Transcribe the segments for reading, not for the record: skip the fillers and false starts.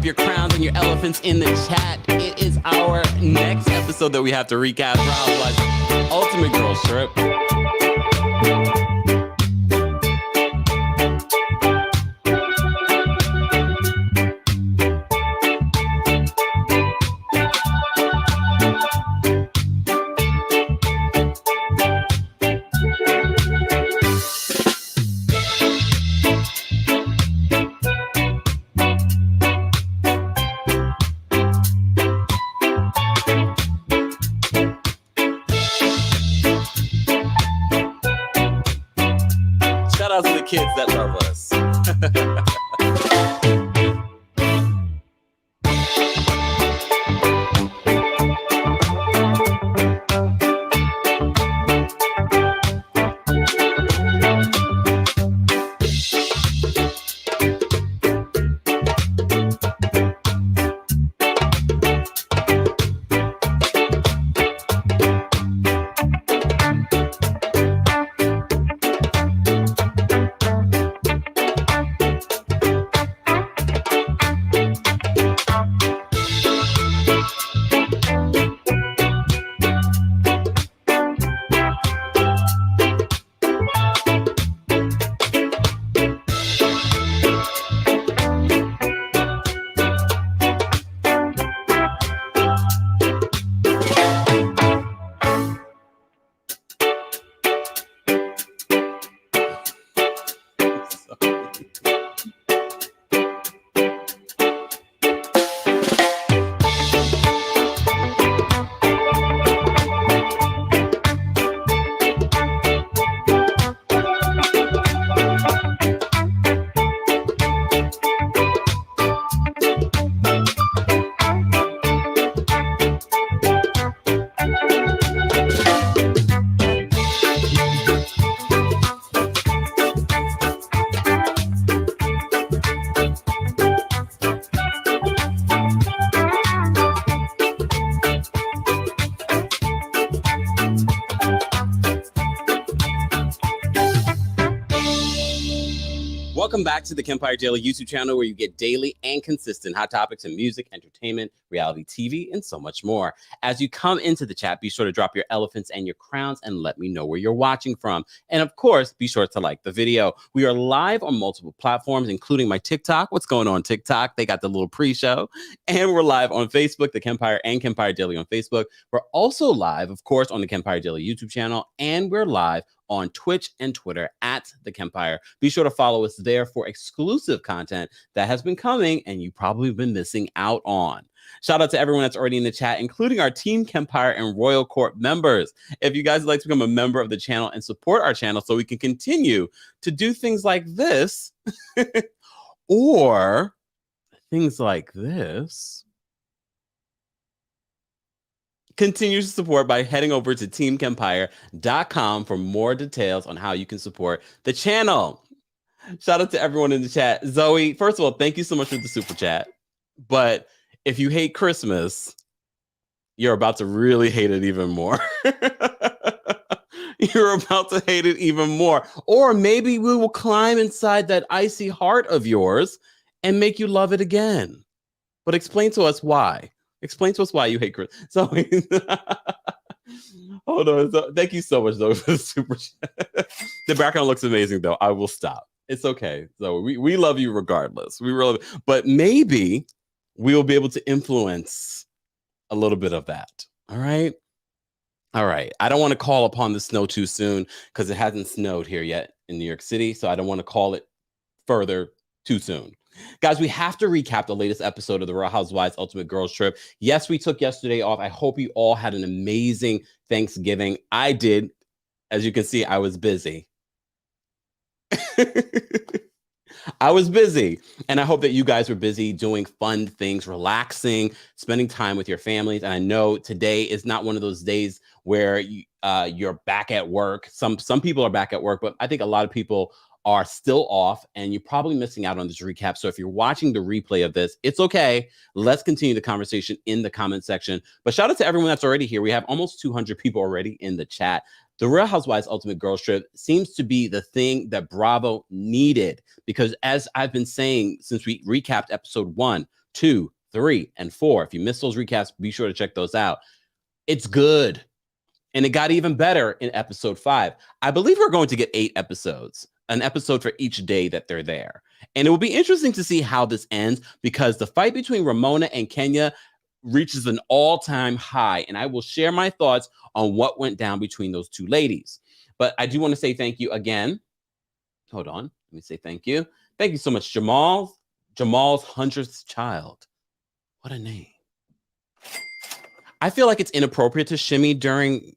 drop your crowns and your elephants in the chat. It is our next episode that we have to recap. Housewives Ultimate Girls Trip. Kids that love us. Welcome back to the Kempire Daily YouTube channel, where you get daily and consistent hot topics in music, entertainment, reality TV, and so much more. As you come into the chat, be sure to drop your elephants and your crowns and let me know where you're watching from. And of course, be sure to like the video. We are live on multiple platforms, including my TikTok. What's going on TikTok? They got the little pre-show. And we're live on Facebook, the Kempire and Kempire Daily on Facebook. We're also live, of course, on the Kempire Daily YouTube channel, and we're live on Twitch and Twitter at TheKempire. Be sure to follow us there for exclusive content that has been coming and you probably been missing out on. Shout out to everyone that's already in the chat, including our Team Kempire and Royal Court members. If you guys would like to become a member of the channel and support our channel so we can continue to do things like this or things like this, continue to support by heading over to teamkempire.com for more details on how you can support the channel. Shout out to everyone in the chat. Zoe, first of all, thank you so much for the super chat. But if you hate Christmas, you're about to really hate it even more. You're about to hate it even more. Or maybe we will climb inside that icy heart of yours and make you love it again. But explain to us why. Explain to us why you hate Chris. So, hold on. So, thank you so much, though, for the super chat. The background looks amazing, though. I will stop. It's okay. So we love you regardless. We really, but maybe we will be able to influence a little bit of that. All right. All right. I don't want to call upon the snow too soon because it hasn't snowed here yet in New York City. So I don't want to call it further too soon. Guys, we have to recap the latest episode of the Real Housewives Ultimate Girls Trip. Yes, we took yesterday off. I hope you all had an amazing Thanksgiving. I did. As you can see, I was busy. I was busy, and I hope that you guys were busy doing fun things, relaxing, spending time with your families. And I know today is not one of those days where you're back at work. Some people are back at work, but I think a lot of people are still off, and you're probably missing out on this recap. So if you're watching the replay of this, it's okay. Let's continue the conversation in the comment section. But shout out to everyone that's already here. We have almost 200 people already in the chat. The Real Housewives Ultimate Girls Trip seems to be the thing that Bravo needed, because as I've been saying since we recapped episode 1, 2, 3, and 4. If you missed those recaps, be sure to check those out. It's good. And it got even better in episode 5. I believe we're going to get 8 episodes, an episode for each day that they're there. And it will be interesting to see how this ends, because the fight between Ramona and Kenya reaches an all-time high. And I will share my thoughts on what went down between those two ladies. But I do want to say thank you again. Hold on. Let me say thank you. Thank you so much, Jamal. Jamal's 100th child. What a name. I feel like it's inappropriate to shimmy during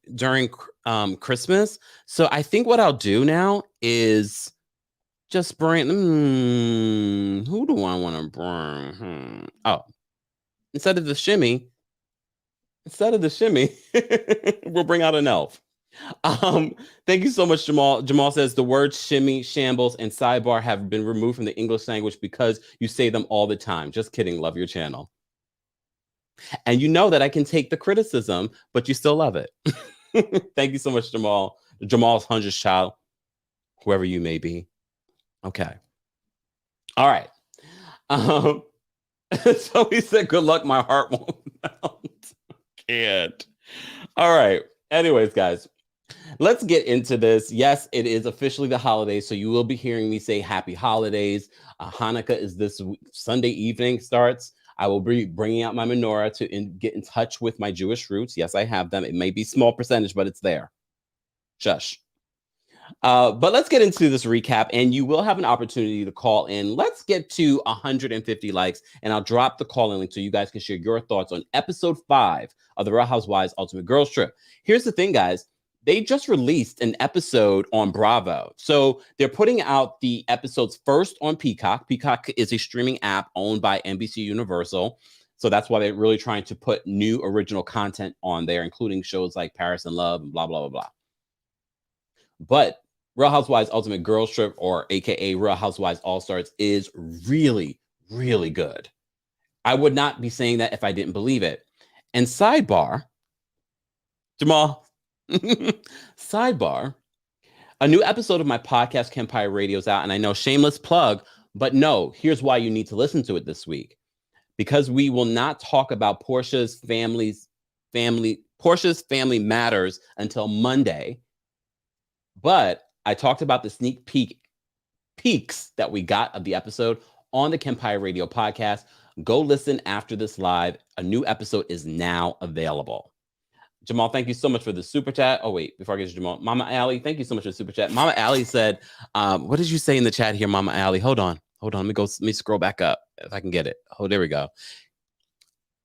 Christmas. So I think what I'll do now is just bring, who do I want to bring? Oh, instead of the shimmy, we'll bring out an elf. Thank you so much, Jamal. Jamal says the words shimmy, shambles, and sidebar have been removed from the English language because you say them all the time. Just kidding. Love your channel. And you know that I can take the criticism, but you still love it. Thank you so much, Jamal. Jamal's 100th child, whoever you may be. Okay. All right. So he said, good luck, my heart won't melt. Can't. All right. Anyways, guys, let's get into this. Yes, it is officially the holidays, so you will be hearing me say happy holidays. Hanukkah is this Sunday evening starts. I will be bringing out my menorah to get in touch with my Jewish roots. Yes, I have them. It may be small percentage, but it's there. Shush. But let's get into this recap, and you will have an opportunity to call in. Let's get to 150 likes, and I'll drop the call-in link so you guys can share your thoughts on episode 5 of the Real Housewives Ultimate Girls Trip. Here's the thing, guys. They just released an episode on Bravo. So they're putting out the episodes first on Peacock. Peacock is a streaming app owned by NBC Universal. So that's why they're really trying to put new original content on there, including shows like Paris and Love and blah, blah, blah, blah. But Real Housewives Ultimate Girls Trip, or AKA Real Housewives All-Stars, is really, really good. I would not be saying that if I didn't believe it. And sidebar, Jamal, sidebar, a new episode of my podcast, Kempire Radio, is out. And I know, shameless plug, but no, here's why you need to listen to it this week. Because we will not talk about Portia's family matters until Monday. But I talked about the sneak peeks that we got of the episode on the Kempire Radio podcast. Go listen after this live. A new episode is now available. Jamal, thank you so much for the super chat. Oh, wait, before I get to Jamal, Mama Allie, thank you so much for the super chat. Mama Allie said, what did you say in the chat here, Mama Allie? Hold on. Let me scroll back up if I can get it. Oh, there we go.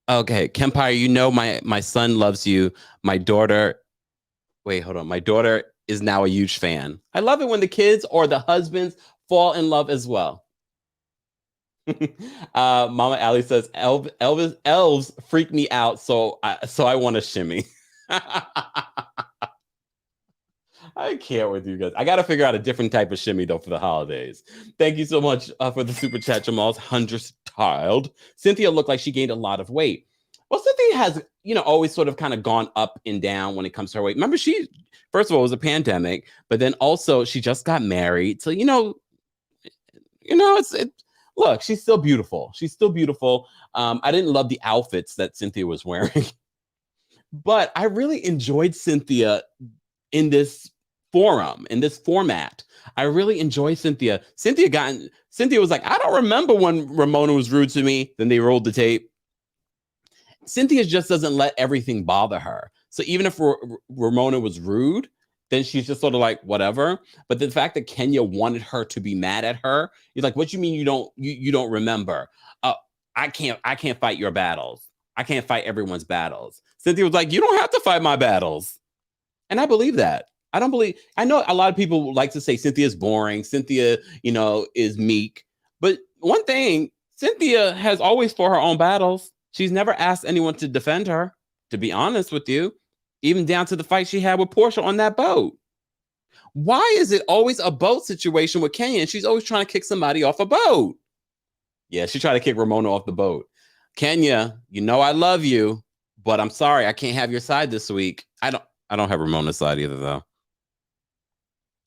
Okay, Kempire, you know my son loves you. My daughter is now a huge fan. I love it when the kids or the husbands fall in love as well. Mama Allie says, elves freak me out, so I want to shimmy. I can't with you guys. I got to figure out a different type of shimmy, though, for the holidays. Thank you so much for the super chat, Jamal's 100th child. Cynthia looked like she gained a lot of weight. Well, Cynthia has, always sort of kind of gone up and down when it comes to her weight. Remember, first of all, it was a pandemic, but then also she just got married. So, look, she's still beautiful. I didn't love the outfits that Cynthia was wearing, but I really enjoyed Cynthia in this format. I really enjoy Cynthia. Cynthia was like, I don't remember when Ramona was rude to me. Then they rolled the tape. Cynthia just doesn't let everything bother her. So even if Ramona was rude, then she's just sort of like, whatever. But the fact that Kenya wanted her to be mad at her, he's like, what you mean you don't remember? I can't fight your battles. I can't fight everyone's battles. Cynthia was like, you don't have to fight my battles. And I believe that. I know a lot of people like to say Cynthia's boring. Cynthia, is meek. But one thing, Cynthia has always fought her own battles. She's never asked anyone to defend her, to be honest with you, even down to the fight she had with Portia on that boat. Why is it always a boat situation with Kenya and she's always trying to kick somebody off a boat? Yeah, she tried to kick Ramona off the boat. Kenya, I love you, but I'm sorry, I can't have your side this week. I don't have Ramona's side either, though.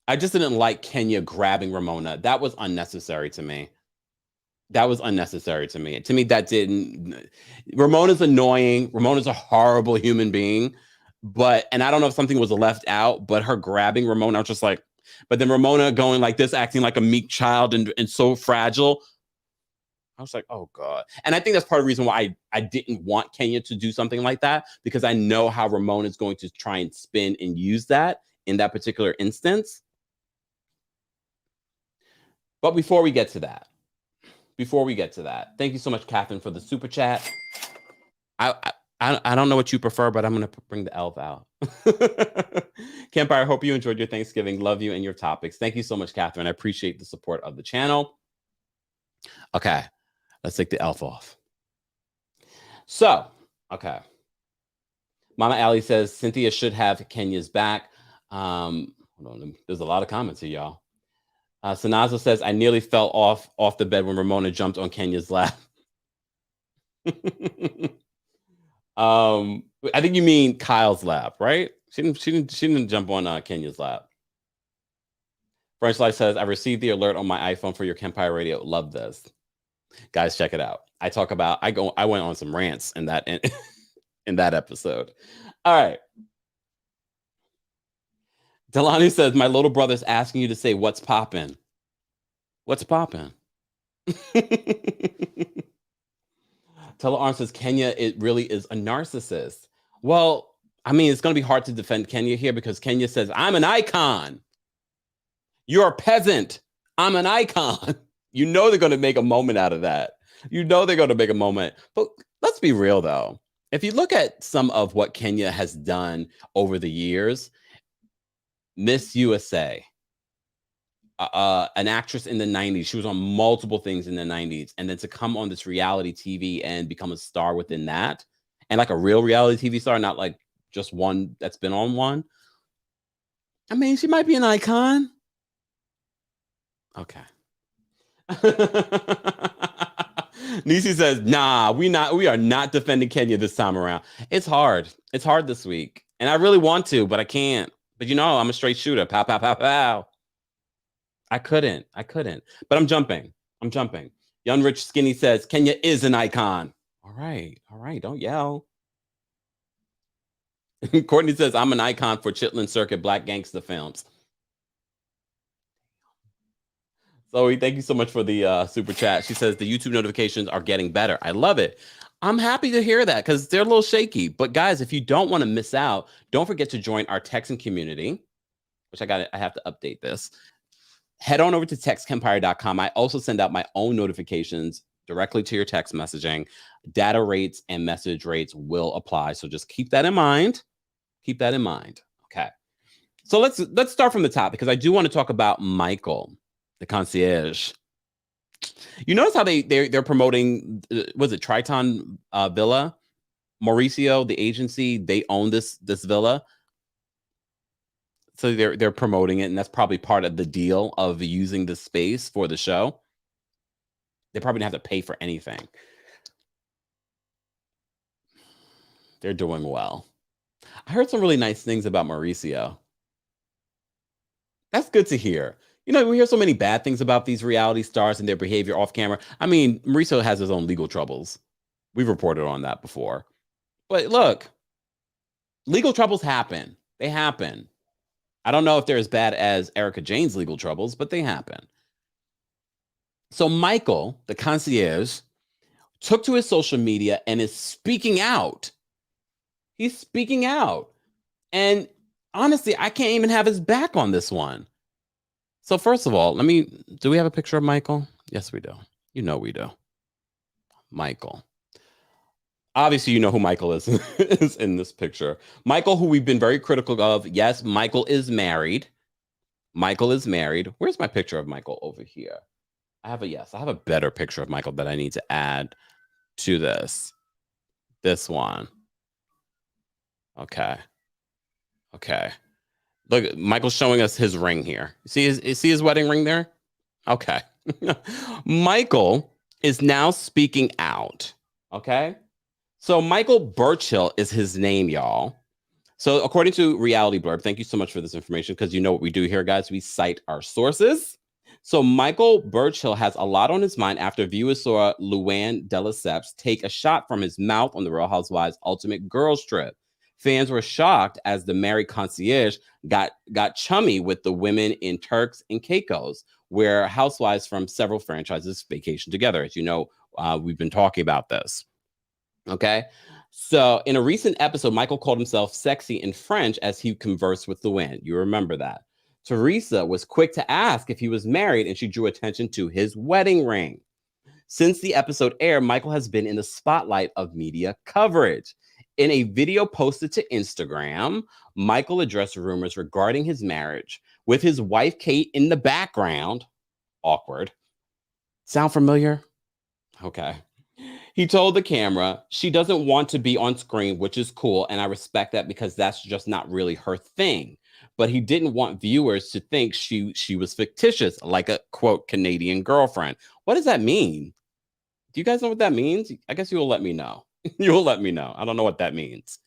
I just didn't like Kenya grabbing Ramona. That was unnecessary to me. That was unnecessary to me. To me, that didn't. Ramona's annoying. Ramona's a horrible human being. And I don't know if something was left out, but her grabbing Ramona, I was just like, but then Ramona going like this, acting like a meek child and so fragile. I was like, oh God. And I think that's part of the reason why I didn't want Kenya to do something like that, because I know how Ramona is going to try and spin and use that in that particular instance. But before we get to that, thank you so much, Catherine, for the super chat. I don't know what you prefer, but I'm going to bring the elf out. Kempire, I hope you enjoyed your Thanksgiving. Love you and your topics. Thank you so much, Catherine. I appreciate the support of the channel. Okay, let's take the elf off. So, okay. Mama Allie says, Cynthia should have Kenya's back. Hold on, there's a lot of comments here, y'all. Sanazo says, I nearly fell off the bed when Ramona jumped on Kenya's lap. I think you mean Kyle's lap, right? She didn't jump on Kenya's lap. French Life says, I received the alert on my iPhone for your Kempire Radio. Love this. Guys, check it out. I went on some rants in that in that episode. All right. Delani says, my little brother's asking you to say what's poppin'. What's poppin'? Tella Arm says, Kenya, it really is a narcissist. Well, I mean, it's going to be hard to defend Kenya here because Kenya says, I'm an icon. You're a peasant. I'm an icon. You know they're going to make a moment out of that. You know they're going to make a moment. But let's be real, though. If you look at some of what Kenya has done over the years, Miss USA, an actress in the 90s. She was on multiple things in the 90s. And then to come on this reality TV and become a star within that, and like a real reality TV star, not like just one that's been on one. I mean, she might be an icon. Okay. Nisi says, nah, we are not defending Kenya this time around. It's hard. It's hard this week. And I really want to, but I can't. But you know, I'm a straight shooter. Pow, pow, pow, pow. I couldn't. But I'm jumping. Young Rich Skinny says, Kenya is an icon. All right. Don't yell. Courtney says, I'm an icon for Chitlin Circuit Black Gangster Films. Zoe, thank you so much for the super chat. She says the YouTube notifications are getting better. I love it. I'm happy to hear that because they're a little shaky. But guys, if you don't want to miss out, don't forget to join our Texan community, which I have to update this. Head on over to textkempire.com. I also send out my own notifications directly to your text messaging. Data rates and message rates will apply. So just keep that in mind. Okay. So let's start from the top because I do want to talk about Michael, the concierge. You notice how they're promoting, was it Triton Villa? Mauricio, the agency, they own this villa. So they're promoting it, and that's probably part of the deal of using the space for the show. They probably didn't have to pay for anything. They're doing well. I heard some really nice things about Mauricio. That's good to hear. You know, we hear so many bad things about these reality stars and their behavior off camera. I mean, Mauricio has his own legal troubles. We've reported on that before. But look, legal troubles happen. They happen. I don't know if they're as bad as Erica Jane's legal troubles, but they happen. So Michael, the concierge, took to his social media and is speaking out. He's speaking out. And honestly, I can't even have his back on this one. So first of all, do we have a picture of Michael? Yes, we do. You know we do. Michael. Obviously, you know who Michael is in this picture. Michael, who we've been very critical of. Yes, Michael is married. Where's my picture of Michael over here? I have a better picture of Michael that I need to add to this. This one. Okay. Look, Michael's showing us his ring here. See his wedding ring there? Okay. Michael is now speaking out. Okay. So Michael Burchill is his name, y'all. So according to Reality Blurb, thank you so much for this information because you know what we do here, guys. We cite our sources. So Michael Burchill has a lot on his mind after viewers saw Luann de Lesseps take a shot from his mouth on the Real Housewives Ultimate Girls Trip. Fans were shocked as the married concierge got chummy with the women in Turks and Caicos, where housewives from several franchises vacation together. As you know, we've been talking about this. Okay. So in a recent episode, Michael called himself sexy in French as he conversed with Luann. You remember that. Teresa was quick to ask if he was married, and she drew attention to his wedding ring. Since the episode aired, Michael has been in the spotlight of media coverage. In a video posted to Instagram, Michael addressed rumors regarding his marriage with his wife, Kate, in the background. Awkward. Sound familiar? Okay. He told the camera she doesn't want to be on screen, which is cool. And I respect that because that's just not really her thing. But he didn't want viewers to think she was fictitious, like a quote Canadian girlfriend. What does that mean? Do you guys know what that means? I guess you'll let me know. You'll let me know. I don't know what that means.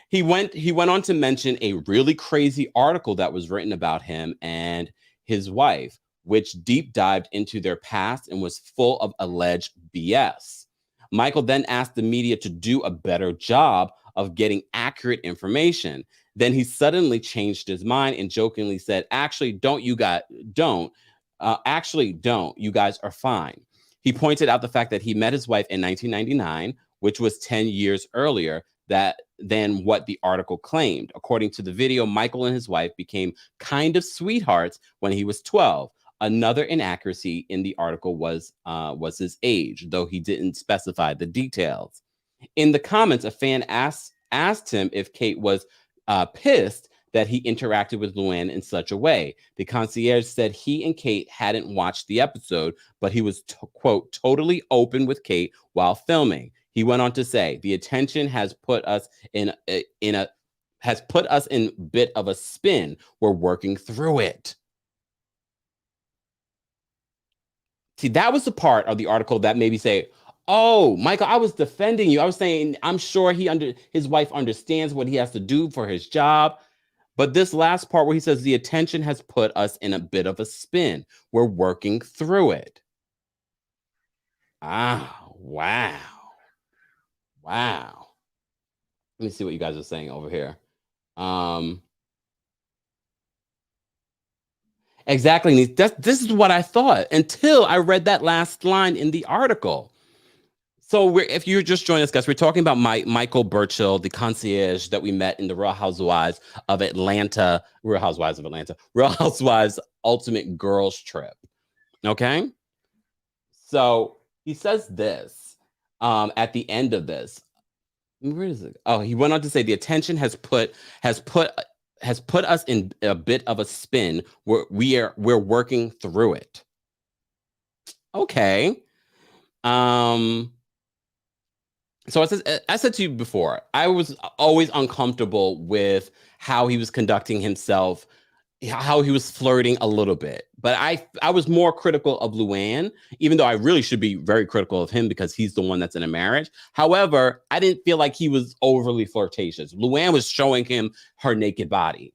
He went on to mention a really crazy article that was written about him and his wife, which deep dived into their past and was full of alleged BS. Michael then asked the media to do a better job of getting accurate information. Then he suddenly changed his mind and jokingly said, "Actually, don't you guys don't. Actually, don't. You guys are fine." He pointed out the fact that he met his wife in 1999, which was 10 years earlier than what the article claimed. According to the video, Michael and his wife became kind of sweethearts when he was 12. Another inaccuracy in the article was his age, though he didn't specify the details. In the comments, a fan asked him if Kate was pissed that he interacted with Luann in such a way. The concierge said he and Kate hadn't watched the episode, but he was, quote, totally open with Kate while filming. He went on to say, "The attention has put us in a bit of a spin. We're working through it." See, that was the part of the article that made me say, "Oh, Michael, I was defending you. I was saying I'm sure his wife understands what he has to do for his job." But this last part where he says the attention has put us in a bit of a spin. We're working through it. Ah, wow. Wow. Let me see what you guys are saying over here. Um, exactly. This is what I thought until I read that last line in the article. So if you're just joining us, guys, we're talking about Michael Burchill, the concierge that we met in the Real Housewives of Atlanta, Real Housewives Ultimate Girls Trip. Okay. So he says this at the end of this. Where is it? Oh, he went on to say the attention has put us in a bit of a spin where we're working through it. Okay. So I said to you before, I was always uncomfortable with how he was conducting himself, how he was flirting a little bit. But I was more critical of Luann, even though I really should be very critical of him because he's the one that's in a marriage. However, I didn't feel like he was overly flirtatious. Luann was showing him her naked body.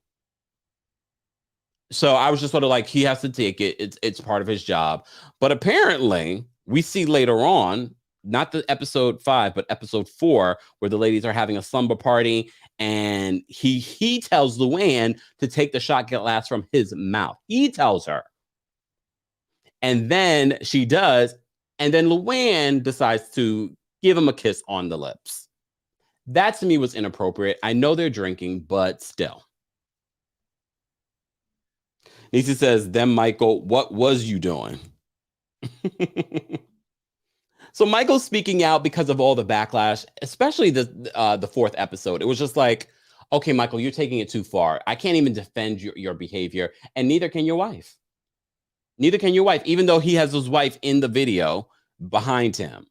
So I was just sort of like, he has to take it. It's part of his job. But apparently, we see later on, not the episode 5, but episode 4, where the ladies are having a slumber party, and he tells Luann to take the shot glass from his mouth. He tells her, and then she does, and then Luann decides to give him a kiss on the lips. That to me was inappropriate. I know they're drinking, but still. Nisi says, "Then Michael, what was you doing?" So Michael's speaking out because of all the backlash, especially the 4th episode. It was just like, okay, Michael, you're taking it too far. I can't even defend your behavior, and neither can your wife. Neither can your wife, even though he has his wife in the video behind him.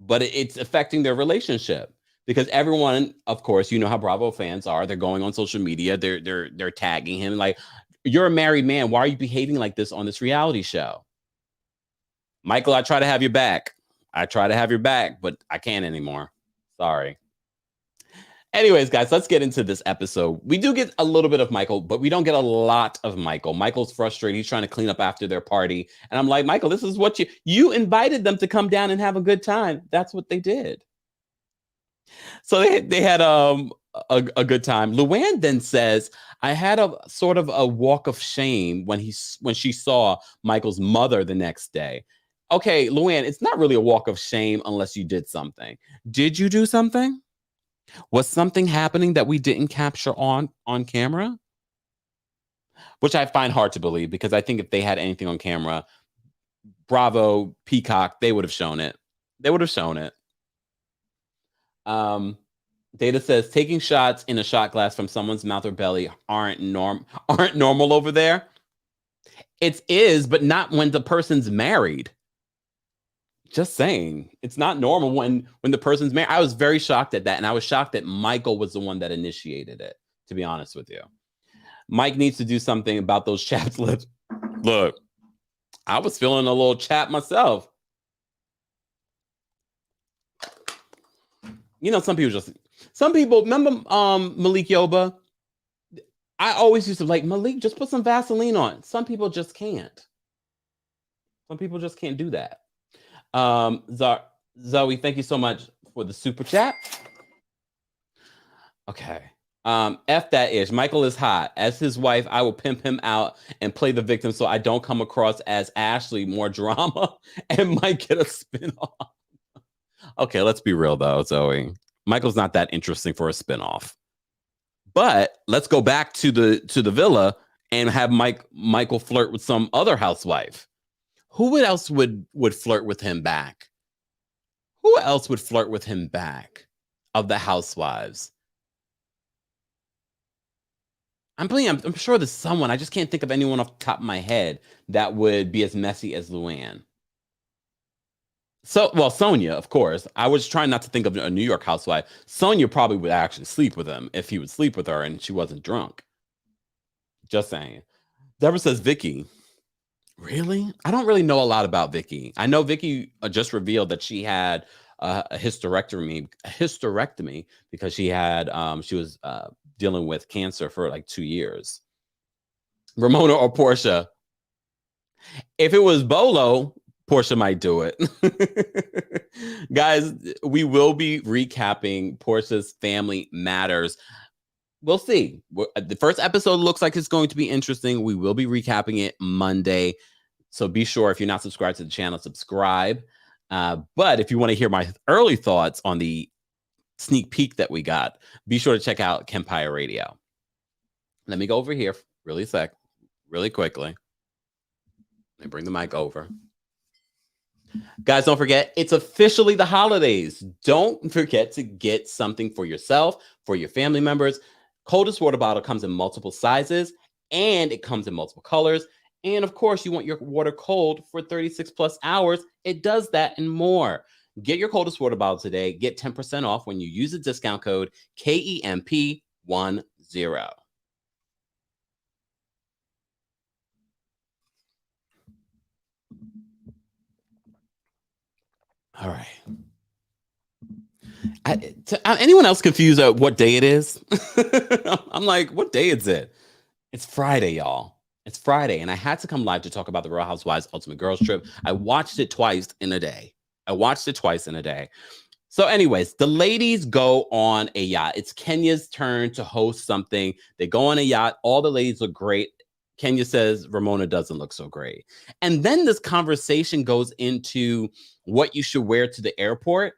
But it's affecting their relationship because everyone, of course, you know how Bravo fans are. They're going on social media. They're tagging him like, "You're a married man. Why are you behaving like this on this reality show?" Michael, I try to have your back. But I can't anymore. Sorry. Anyways, guys, let's get into this episode. We do get a little bit of Michael, but we don't get a lot of Michael. Michael's frustrated. He's trying to clean up after their party. And I'm like, Michael, this is what you invited them to come down and have a good time. That's what they did. So they had a good time. Luann then says, I had a sort of a walk of shame when she saw Michael's mother the next day. Okay, Luann, it's not really a walk of shame unless you did something. Did you do something? Was something happening that we didn't capture on camera? Which I find hard to believe, because I think if they had anything on camera, Bravo, Peacock, they would have shown it. They would have shown it. Data says taking shots in a shot glass from someone's mouth or belly aren't normal over there. It is, but not when the person's married. Just saying, it's not normal when the person's married. I was very shocked at that, and I was shocked that Michael was the one that initiated it, to be honest with you. Mike needs to do something about those chapped lips. Look, I was feeling a little chapped myself. You know, some people remember Malik Yoba. I always used to like, Malik, just put some Vaseline on. Some people just can't. Some people just can't do that. Zoe, thank you so much for the super chat. Okay. F that ish. Michael is hot. As his wife, I will pimp him out and play the victim so I don't come across as Ashley. More drama and might get a spinoff. Okay, let's be real though, Zoe. Michael's not that interesting for a spinoff. But let's go back to the villa and have Michael flirt with some other housewife. Who else would flirt with him back? Who else would flirt with him back of the housewives? I'm sure there's someone. I just can't think of anyone off the top of my head that would be as messy as Luann. So, well, Sonia, of course. I was trying not to think of a New York housewife. Sonia probably would actually sleep with him if he would sleep with her and she wasn't drunk. Just saying. Deborah says, Vicky. Really? I don't really know a lot about Vicky. I know Vicky just revealed that she had a hysterectomy because she was dealing with cancer for like 2 years. Ramona or Portia? If it was Bolo, Portia might do it. Guys, we will be recapping Portia's Family Matters. We'll see. The first episode looks like it's going to be interesting. We will be recapping it Monday. So be sure, if you're not subscribed to the channel, subscribe. But if you want to hear my early thoughts on the sneak peek that we got, be sure to check out Kempire Radio. Let me go over here really quickly. Let me bring the mic over. Guys, don't forget, it's officially the holidays. Don't forget to get something for yourself, for your family members. Coldest water bottle comes in multiple sizes, and it comes in multiple colors. And of course, you want your water cold for 36 plus hours. It does that and more. Get your coldest water bottle today. Get 10% off when you use the discount code KEMP10. All right. Anyone else confused at what day it is? I'm like, what day is it? It's Friday, y'all. It's Friday, and I had to come live to talk about the Real Housewives Ultimate Girls Trip. I watched it twice in a day. So anyways, the ladies go on a yacht. It's Kenya's turn to host something. They go on a yacht. All the ladies look great. Kenya says Ramona doesn't look so great. And then this conversation goes into what you should wear to the airport.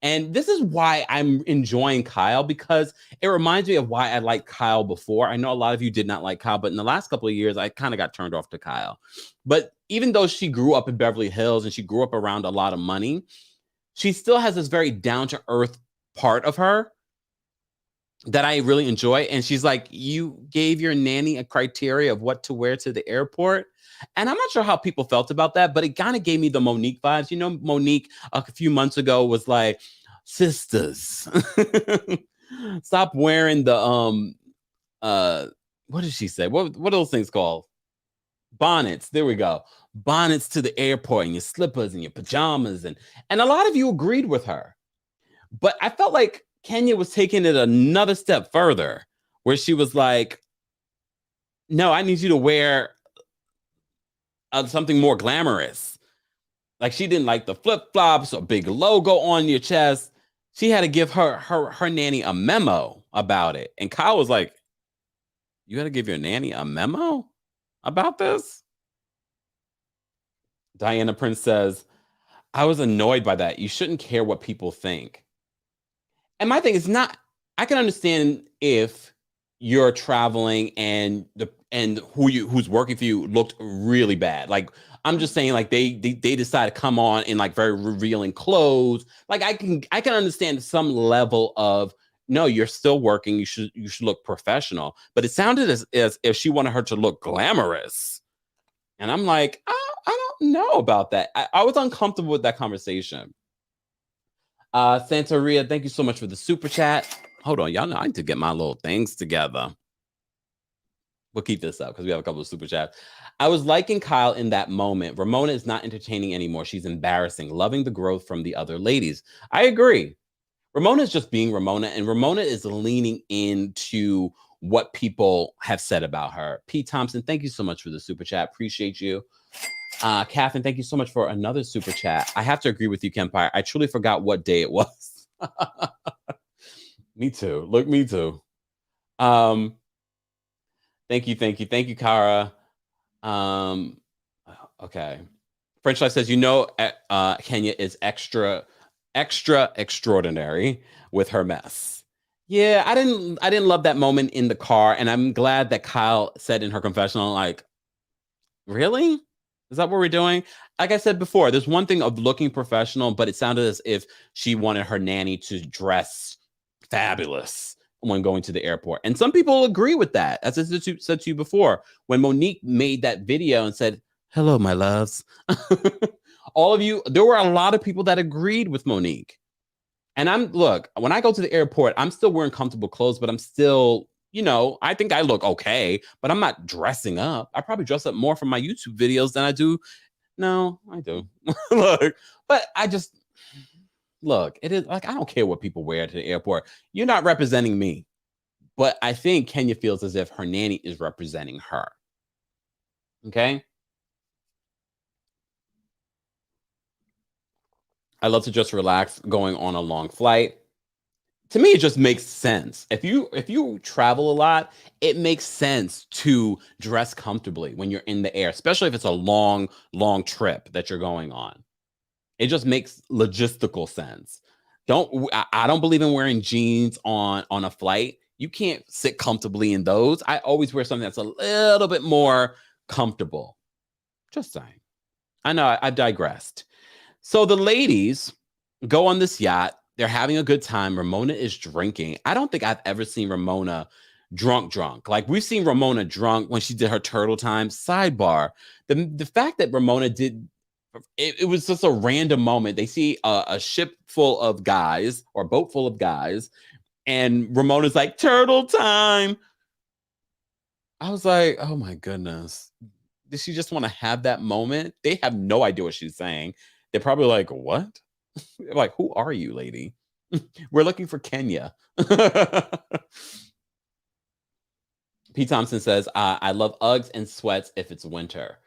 And this is why I'm enjoying Kyle, because it reminds me of why I liked Kyle before. I know a lot of you did not like Kyle, but in the last couple of years, I kind of got turned off to Kyle. But even though she grew up in Beverly Hills and she grew up around a lot of money, she still has this very down-to-earth part of her that I really enjoy. And she's like, you gave your nanny a criteria of what to wear to the airport. And I'm not sure how people felt about that, but it kind of gave me the Monique vibes. You know, Monique a few months ago was like, sisters, stop wearing the, what did she say? What are those things called? Bonnets. There we go. Bonnets to the airport and your slippers and your pajamas. And a lot of you agreed with her. But I felt like Kenya was taking it another step further, where she was like, no, I need you to wear something more glamorous. Like, she didn't like the flip-flops or big logo on your chest. She had to give her nanny a memo about it. And Kyle was like, you got to give your nanny a memo about this? Diana Prince says, I was annoyed by that. You shouldn't care what people think. And my thing is not, I can understand if you're traveling and who's working for you looked really bad. Like, I'm just saying, like, they decide to come on in like very revealing clothes. Like, I can understand some level of, no, you're still working. You should look professional. But it sounded as if she wanted her to look glamorous. And I'm like, I don't know about that. I was uncomfortable with that conversation. Santeria, thank you so much for the super chat. Hold on, y'all know I need to get my little things together. We'll keep this up because we have a couple of super chats. I was liking Kyle in that moment. Ramona is not entertaining anymore. She's embarrassing. Loving the growth from the other ladies. I agree. Ramona is just being Ramona, and Ramona is leaning into what people have said about her. Pete Thompson, thank you so much for the super chat. Appreciate you. Catherine, thank you so much for another super chat. I have to agree with you, Kempire. I truly forgot what day it was. Me too. Look, me too. Thank you, Kara. Okay. French Life says, Kenya is extra extraordinary with her mess. Yeah, I didn't love that moment in the car, and I'm glad that Kyle said in her confessional, like, really? Is that what we're doing? Like I said before, there's one thing of looking professional, but it sounded as if she wanted her nanny to dress fabulous when going to the airport. And some people agree with that. As I said to you before, when Monique made that video and said, hello, my loves. All of you, there were a lot of people that agreed with Monique. And when I go to the airport, I'm still wearing comfortable clothes, but I'm still, I think I look okay, but I'm not dressing up. I probably dress up more for my YouTube videos than I do. No, I do. But it is like, I don't care what people wear to the airport. You're not representing me. But I think Kenya feels as if her nanny is representing her. Okay. I love to just relax going on a long flight. To me, it just makes sense. If you travel a lot, it makes sense to dress comfortably when you're in the air, especially if it's a long trip that you're going on. It just makes logistical sense. I don't believe in wearing jeans on a flight. You can't sit comfortably in those. I always wear something that's a little bit more comfortable. Just saying. I know I digressed. So the ladies go on this yacht. They're having a good time. Ramona is drinking. I don't think I've ever seen Ramona drunk. Like, we've seen Ramona drunk when she did her turtle time. Sidebar. The fact that Ramona did it was just a random moment. They see a ship full of guys or a boat full of guys, and Ramona's like, turtle time. I was like, oh my goodness. Did she just want to have that moment? They have no idea what she's saying. They're probably like, what? Like, who are you, lady? We're looking for Kenya. Pete Thompson says, I love Uggs and sweats if it's winter.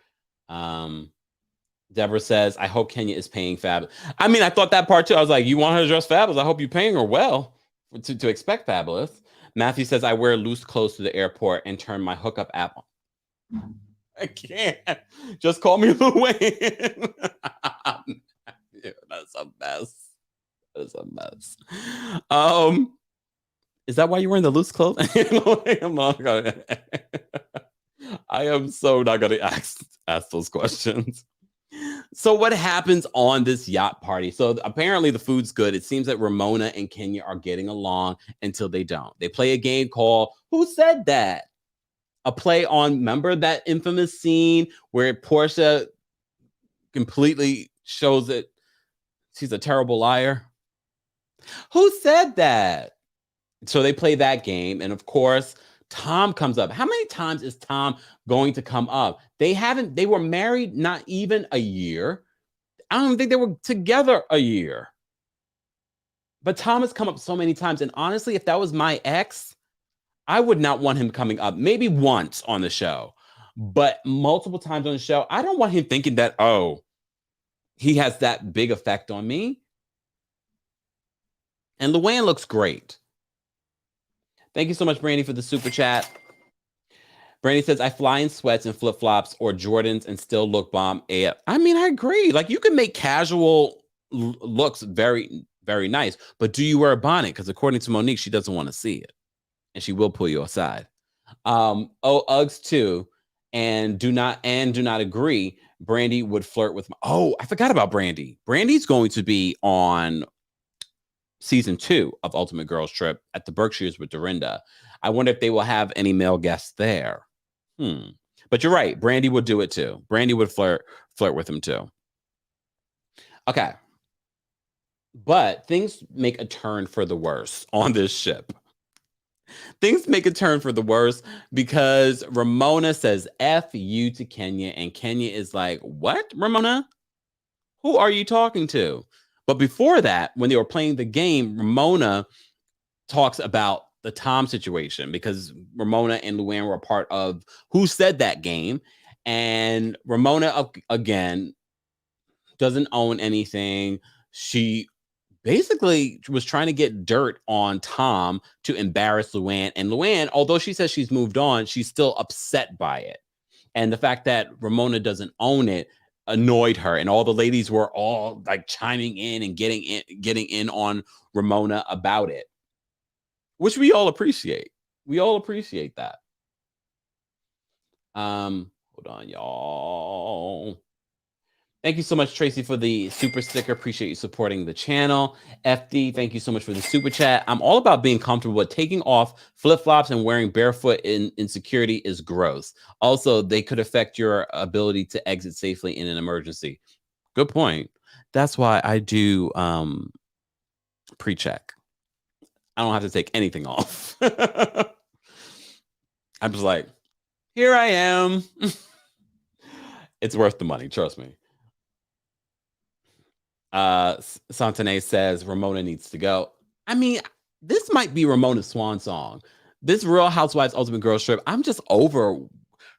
Deborah says, I hope Kenya is paying Fab. I mean, I thought that part too. I was like, you want her to dress fabulous? I hope you're paying her well to expect fabulous. Matthew says, I wear loose clothes to the airport and turn my hookup app on. I can't. Just call me Luann. That's a mess. That's a mess. Is that why you're wearing the loose clothes? I am so not gonna ask those questions. So what happens on this yacht party? So apparently the food's good. It seems that Ramona and Kenya are getting along until they don't. They play a game called Who Said That? A play on, remember that infamous scene where Portia completely shows that she's a terrible liar? Who said that? So they play that game. And of course, Tom comes up. How many times is Tom going to come up? They were married not even a year. I don't think they were together a year. But Tom has come up so many times. And honestly, if that was my ex, I would not want him coming up. Maybe once on the show, but multiple times on the show. I don't want him thinking that, oh, he has that big effect on me. And Luann looks great. Thank you so much, Brandy, for the super chat. Brandy says, I fly in sweats and flip flops or Jordans and still look bomb AF. I mean, I agree. Like, you can make casual looks very, very nice, but do you wear a bonnet? Because according to Monique, she doesn't want to see it, and she will pull you aside. Uggs too, and do not agree. Brandy would flirt with. I forgot about Brandy. Brandy's going to be on season 2 of Ultimate Girls Trip at the Berkshires with Dorinda. I wonder if they will have any male guests there. But you're right. Brandy would do it too. Brandy would flirt with him too. Okay. But things make a turn for the worse on this ship. Things make a turn for the worse because Ramona says F you to Kenya, and Kenya is like, what, Ramona? Who are you talking to? But before that, when they were playing the game, Ramona talks about the Tom situation because Ramona and Luann were a part of Who Said That game. And Ramona, again, doesn't own anything. She basically was trying to get dirt on Tom to embarrass Luann. And Luann, although she says she's moved on, she's still upset by it. And the fact that Ramona doesn't own it annoyed her. And all the ladies were all like chiming in and getting in on Ramona about it, which we all appreciate. We all appreciate that. Hold on, y'all. Thank you so much, Tracy, for the super sticker. Appreciate you supporting the channel. FD, thank you so much for the super chat. I'm all about being comfortable, but taking off flip-flops and wearing barefoot in security is gross. Also, they could affect your ability to exit safely in an emergency. Good point. That's why I do pre-check. I don't have to take anything off. I'm just like, here I am. It's worth the money, trust me. Santanay says Ramona needs to go. I mean, this might be Ramona's swan song. This Real Housewives Ultimate Girls Trip, I'm just over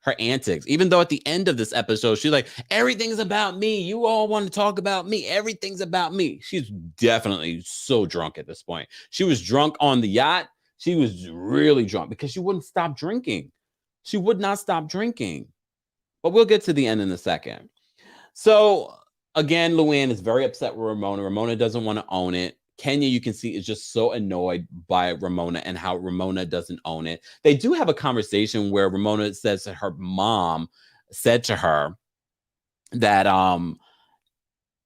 her antics. Even though at the end of this episode, she's like, everything's about me. You all want to talk about me. Everything's about me. She's definitely so drunk at this point. She was drunk on the yacht. She was really drunk because she wouldn't stop drinking. She would not stop drinking. But we'll get to the end in a second. So again, Luann is very upset with Ramona. Ramona doesn't want to own it. Kenya, you can see, is just so annoyed by Ramona and how Ramona doesn't own it. They do have a conversation where Ramona says that her mom said to her that,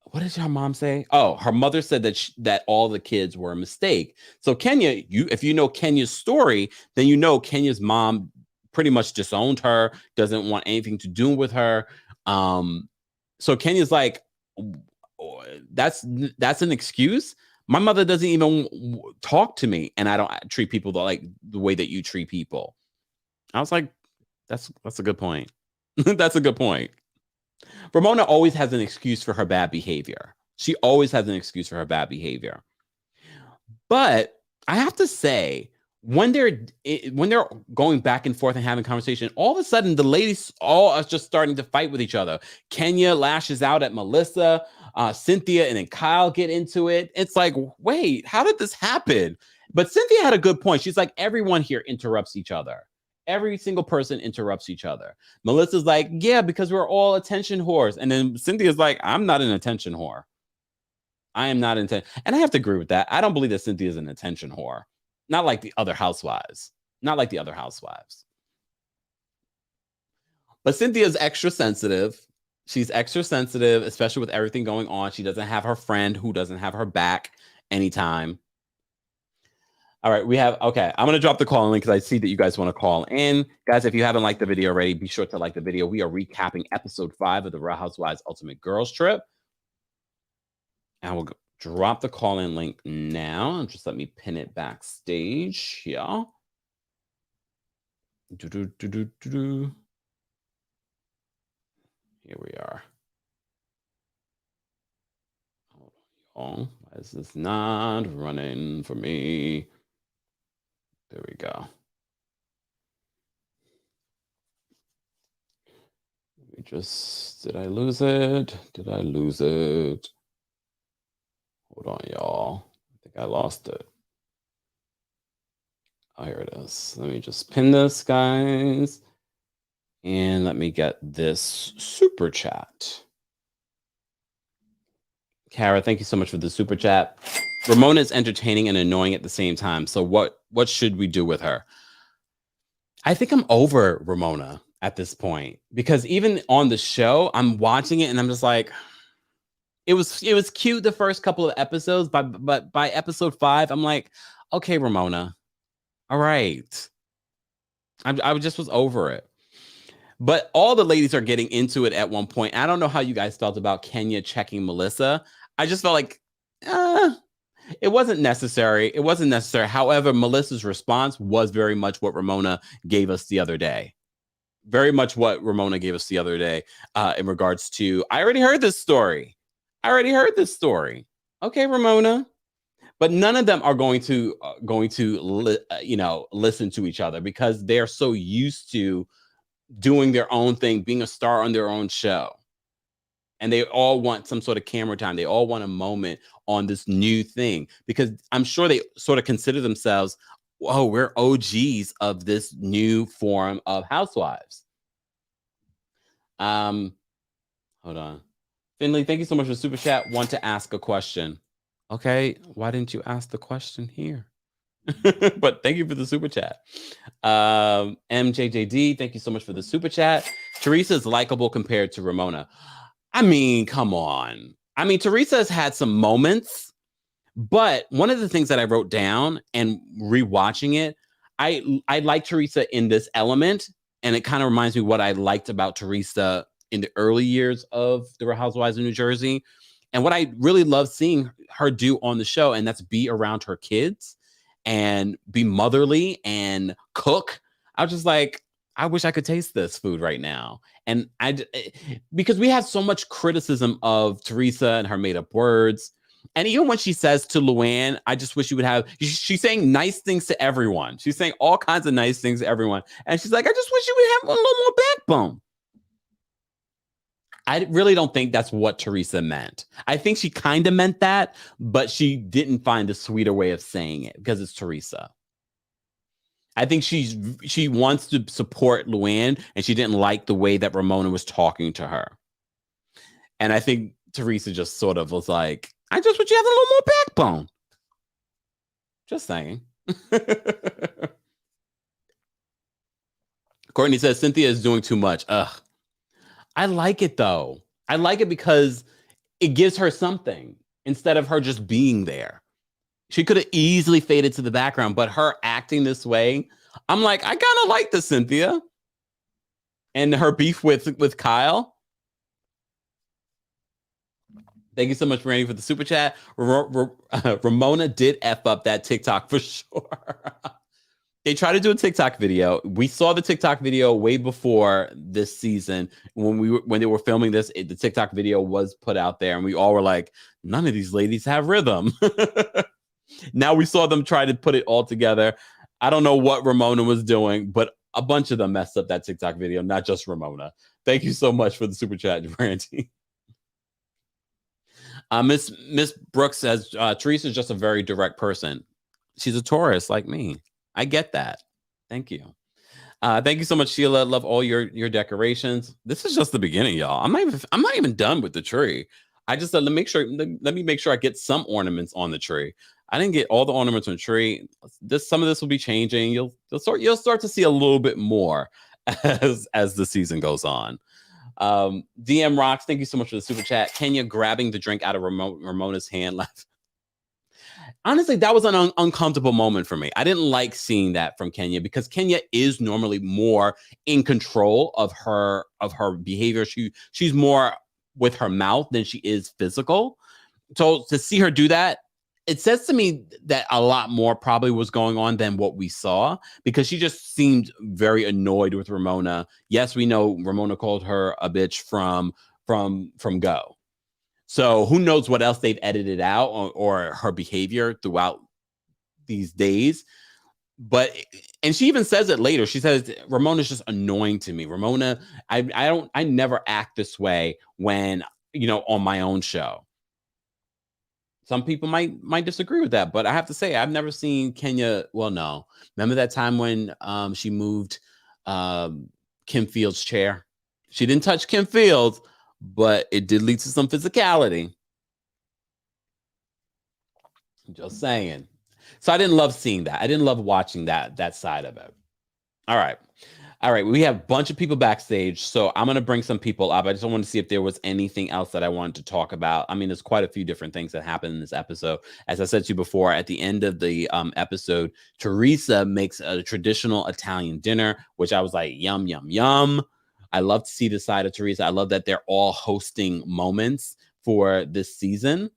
what did her mom say? Oh, her mother said that that all the kids were a mistake. So Kenya, if you know Kenya's story, then you know Kenya's mom pretty much disowned her, doesn't want anything to do with her. So Kenya's like, that's an excuse. My mother doesn't even talk to me, and I don't treat people like the way that you treat people. I was like, that's a good point. That's a good point. Ramona always has an excuse for her bad behavior. She always has an excuse for her bad behavior. But I have to say, when they're going back and forth and having conversation, all of a sudden the ladies all are just starting to fight with each other. Kenya lashes out at Melissa, Cynthia, and then Kyle get into it. It's like, wait, how did this happen? But Cynthia had a good point. She's like, everyone here interrupts each other. Every single person interrupts each other. Melissa's like, yeah, because we're all attention whores. And then Cynthia's like, I'm not an attention whore. I am not and I have to agree with that. I don't believe that Cynthia is an attention whore. Not like the other housewives. Not like the other housewives. But Cynthia's extra sensitive. She's extra sensitive, especially with everything going on. She doesn't have her friend who doesn't have her back anytime. All right, okay, I'm going to drop the call link because I see that you guys want to call in. Guys, if you haven't liked the video already, be sure to like the video. We are recapping episode 5 of the Real Housewives Ultimate Girls Trip. And we'll drop the call-in link now. Just let me pin it backstage here. Here we are. Hold on. Why is this not running for me? There we go. Did I lose it? Did I lose it? Hold on, y'all. I think I lost it. Oh, here it is. Let me just pin this, guys. And let me get this super chat. Kara, thank you so much for the super chat. Ramona is entertaining and annoying at the same time. So what should we do with her? I think I'm over Ramona at this point, because even on the show, I'm watching it and I'm just like, it was cute the first couple of episodes, but by episode 5, I'm like, okay, Ramona, all right. I just was over it. But all the ladies are getting into it at one point. I don't know how you guys felt about Kenya checking Melissa. I just felt like, it wasn't necessary. It wasn't necessary. However, Melissa's response was very much what Ramona gave us the other day. Very much what Ramona gave us the other day in regards to, I already heard this story. Okay, Ramona. But none of them are going to listen to each other, because they're so used to doing their own thing, being a star on their own show. And they all want some sort of camera time. They all want a moment on this new thing, because I'm sure they sort of consider themselves, whoa, we're OGs of this new form of Housewives. Hold on. Finley, thank you so much for the super chat. Want to ask a question. Okay, why didn't you ask the question here? But thank you for the super chat. MJJD, thank you so much for the super chat. Teresa is likable compared to Ramona. I mean, come on. I mean, Teresa has had some moments, but one of the things that I wrote down and rewatching it, I like Teresa in this element, and it kind of reminds me what I liked about Teresa in the early years of The Real Housewives of New Jersey, and what I really love seeing her do on the show, and that's be around her kids and be motherly and cook. I was just like, I wish I could taste this food right now. And because we have so much criticism of Teresa and her made up words. And even when she says to Luann, I just wish you would have, she's saying nice things to everyone. She's saying all kinds of nice things to everyone. And she's like, I just wish you would have a little more backbone. I really don't think that's what Teresa meant. I think she kind of meant that, but she didn't find a sweeter way of saying it because it's Teresa. I think she wants to support Luann, and she didn't like the way that Ramona was talking to her. And I think Teresa just sort of was like, I just wish you had a little more backbone. Just saying. Courtney says Cynthia is doing too much. Ugh. I like it though. I like it because it gives her something instead of her just being there. She could have easily faded to the background, but her acting this way, I'm like, I kind of like the Cynthia. And her beef with Kyle. Thank you so much, Randy, for the super chat. Ramona did F up that TikTok for sure. They tried to do a TikTok video. We saw the TikTok video way before this season. When they were filming this, the TikTok video was put out there, and we all were like, none of these ladies have rhythm. Now we saw them try to put it all together. I don't know what Ramona was doing, but a bunch of them messed up that TikTok video, not just Ramona. Thank you so much for the super chat, Randy. Miss Brooks says, Teresa's just a very direct person. She's a Taurus like me. I get that. Thank you. Thank you so much, Sheila. Love all your decorations. This is just the beginning, y'all. I'm not even done with the tree. I just let me make sure I get some ornaments on the tree. I didn't get all the ornaments on the tree. Some of this will be changing. You'll start to see a little bit more as the season goes on. DM Rocks, thank you so much for the super chat. Kenya grabbing the drink out of Ramona's hand left. Honestly, that was an uncomfortable moment for me. I didn't like seeing that from Kenya, because Kenya is normally more in control of her behavior. She's more with her mouth than she is physical. So to see her do that, it says to me that a lot more probably was going on than what we saw, because she just seemed very annoyed with Ramona. Yes, we know Ramona called her a bitch from Go. So who knows what else they've edited out, or her behavior throughout these days. But and she even says it later. She says Ramona's just annoying to me. Ramona, I never act this way when, on my own show. Some people might disagree with that, but I have to say I've never seen Kenya. Well, no. Remember that time when she moved Kim Fields' chair? She didn't touch Kim Fields, but it did lead to some physicality. Just saying. So I didn't love seeing that. I didn't love watching that side of it. All right. All right. We have a bunch of people backstage. So I'm going to bring some people up. I just want to see if there was anything else that I wanted to talk about. I mean, there's quite a few different things that happened in this episode. As I said to you before, at the end of the episode, Teresa makes a traditional Italian dinner, which I was like, yum, yum, yum. I love to see the side of Teresa. I love that they're all hosting moments for this season.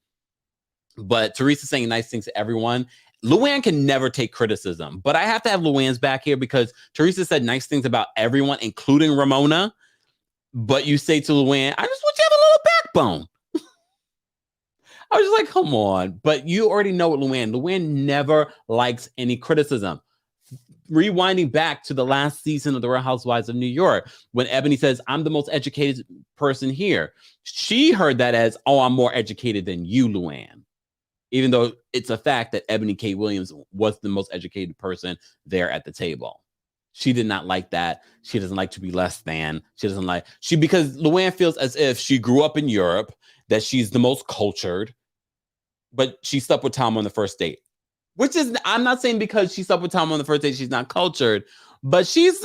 But Teresa saying nice things to everyone. Luann can never take criticism, but I have to have Luann's back here because Teresa said nice things about everyone, including Ramona. But you say to Luann, I just want you to have a little backbone. I was just like, come on. But you already know what Luann. Luann never likes any criticism. Rewinding back to the last season of The Real Housewives of New York, when Ebony says, I'm the most educated person here. She heard that as, oh, I'm more educated than you, Luann. Even though it's a fact that Ebony K. Williams was the most educated person there at the table. She did not like that. She doesn't like to be less than. Because Luann feels as if she grew up in Europe, that she's the most cultured, but she slept with Tom on the first date. Which is, I'm not saying because she slept with Tom on the first date, she's not cultured, but she's,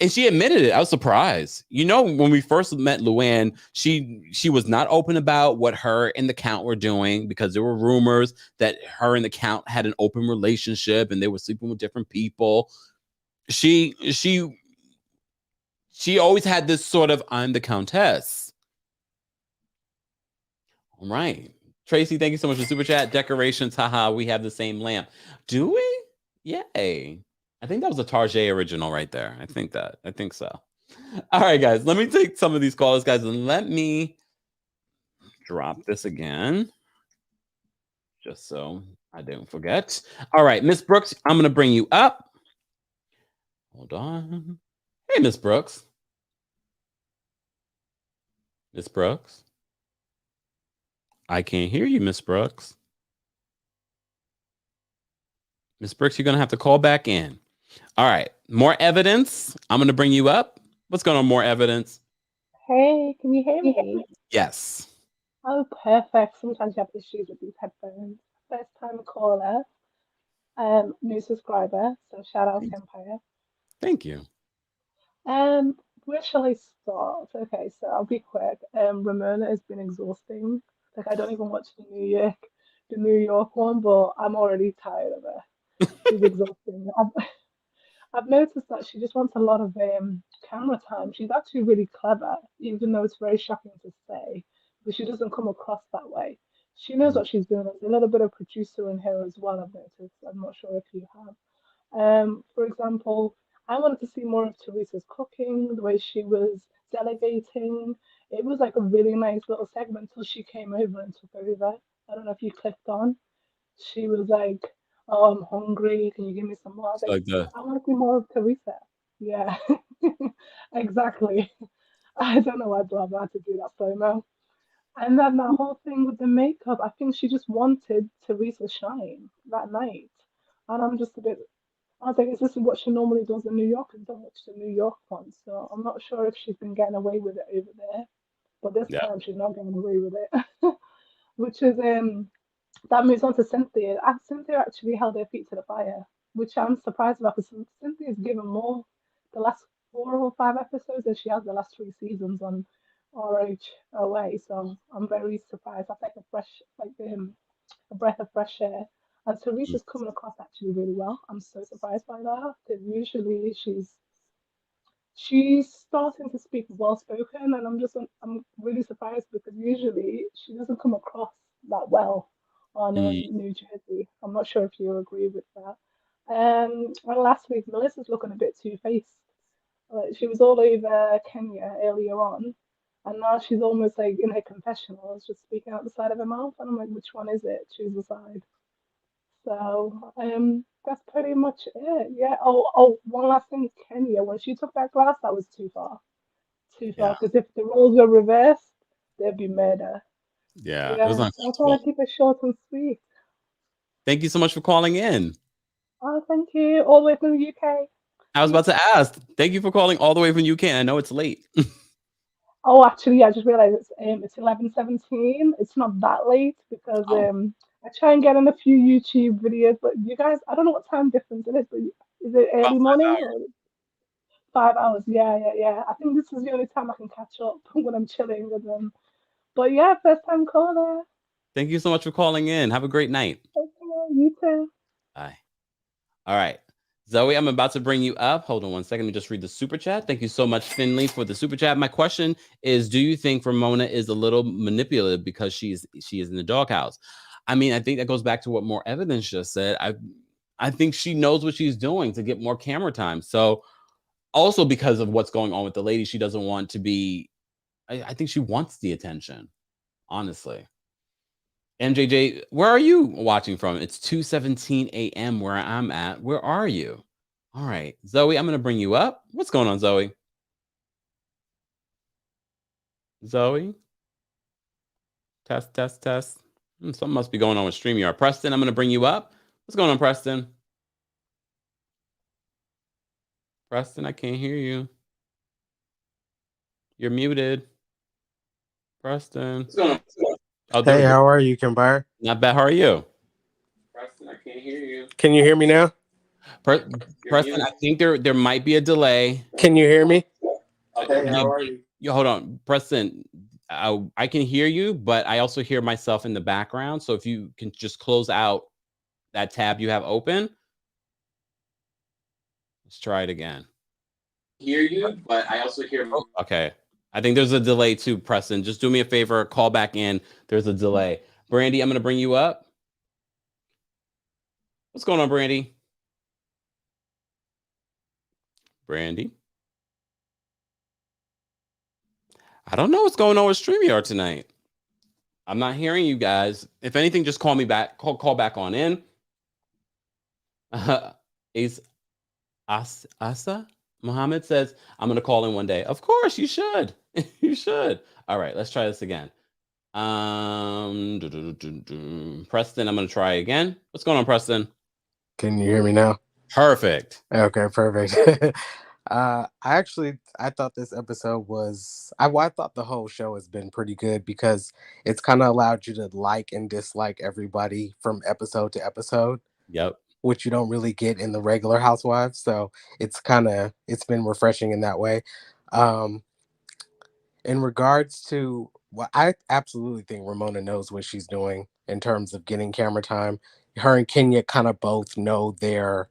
and she admitted it. I was surprised. When we first met Luann, she was not open about what her and the Count were doing because there were rumors that her and the Count had an open relationship and they were sleeping with different people. She always had this sort of, I'm the Countess. All right. Tracy, thank you so much for super chat. Decorations, haha, we have the same lamp. Do we? Yay. I think that was a Tarjay original right there. I think so. All right, guys, let me take some of these calls, guys, and let me drop this again, just so I don't forget. All right, Miss Brooks, I'm going to bring you up. Hold on. Hey, Miss Brooks. Miss Brooks? I can't hear you, Miss Brooks. Miss Brooks, you're going to have to call back in. All right, more evidence. I'm going to bring you up. What's going on, more evidence? Hey, can you hear me? Yes. Oh, perfect. Sometimes you have issues with these headphones. First time caller, new subscriber, so shout out Kempire. Thank you. Where shall I start? Okay, so I'll be quick. Ramona has been exhausting. Like I don't even watch the New York one, but I'm already tired of her. She's exhausting. I've noticed that she just wants a lot of camera time. She's actually really clever, even though it's very shocking to say, but she doesn't come across that way. She knows what she's doing. There's a little bit of producer in her as well, I've noticed. I'm not sure if you have. For example, I wanted to see more of Teresa's cooking, the way she was delegating. It was like a really nice little segment until she came over and took over. I don't know if you clicked on. She was like, "Oh, I'm hungry. Can you give me some more?" I was It's like, like the "I want to see more of Teresa." Yeah, exactly. I don't know why Bravo had to do that slow-mo. And then that whole thing with the makeup, I think she just wanted Teresa shine that night. And I'm just a bit, I was like, is this what she normally does in New York? And don't watch the New York one. So I'm not sure if she's been getting away with it over there. But this yeah. time she's not getting away with it. Which is that moves on to Cynthia. Cynthia actually held her feet to the fire, which I'm surprised about because Cynthia's given more the last 4 or 5 episodes than she has the last 3 seasons on RHOA. So I'm very surprised. That's like a breath of fresh air. And Teresa's coming across actually really well. I'm so surprised by that because usually she's starting to speak well spoken, and I'm really surprised because usually she doesn't come across that well on Mm, New Jersey. I'm not sure if you agree with that. And last week, Melissa's looking a bit two-faced. She was all over Kenya earlier on, And now she's almost like in her confessionals, just speaking out the side of her mouth. And I'm like, which one is it? Choose a side. So that's pretty much it. Yeah. One last thing, Kenya. When she took that glass, that was too far. Too far. Yeah. Because if the roles were reversed, there'd be murder. But Yeah. It was yeah, I thought uncomfortable. I'd keep it short and sweet. Thank you so much for calling in. Oh, thank you. All the way from the UK. I was about to ask. Thank you for calling all the way from UK. I know it's late. Oh, actually, I just realized it's 11:17. It's not that late because Oh, I try and get in a few YouTube videos, but you guys, I don't know what time difference it is, but is it about early five morning hours. or 5 hours? Yeah, yeah, yeah. I think this is the only time I can catch up when I'm chilling with them. But yeah, first time caller. Thank you so much for calling in. Have a great night. Take care. You too. Bye. All right. Zoe, I'm about to bring you up. Hold on one second. Let me just read the super chat. Thank you so much, Finley, for the super chat. My question is, do you think Ramona is a little manipulative because she is in the doghouse? I mean, I think that goes back to what More Evidence just said. I think she knows what she's doing to get more camera time. So also because of what's going on with the lady, she doesn't want to be. I think she wants the attention, honestly. MJJ, where are you watching from? It's 2:17 a.m. where I'm at. Where are you? All right, Zoe, I'm gonna bring you up. What's going on, Zoe? Zoe, test, test, test. Something must be going on with StreamYard. Preston, I'm gonna bring you up. What's going on, Preston? Preston, I can't hear you. You're muted. Preston. What's going on? Oh, there we Hey, go. how are you, Kempire? Not bad. How are you? Preston, I can't hear you. Can you hear me now? Preston, I think there might be a delay. Can you hear me? Hey, how are you? Hold on, Preston. I can hear you, but I also hear myself in the background. So if you can just close out that tab you have open, let's try it again. Hear you, but I also hear. Oh, okay. I think there's a delay too, Preston. Just do me a favor, call back in. There's a delay. Brandy, I'm gonna bring you up. What's going on, Brandy? Brandy. I don't know what's going on with StreamYard tonight. I'm not hearing you guys. If anything, just call me back. Call back on in. Is Asa Muhammad says I'm gonna call in one day. Of course, you should. You should. All right, let's try this again. Preston, I'm gonna try again. What's going on, Preston? Can you hear me now? Perfect. Okay, perfect. I thought this episode was I thought the whole show has been pretty good because it's kind of allowed you to like and dislike everybody from episode to episode, Yep. which you don't really get in the regular Housewives. So it's been refreshing in that way. Um, in regards to I absolutely think Ramona knows what she's doing in terms of getting camera time. Her and Kenya kind of both know their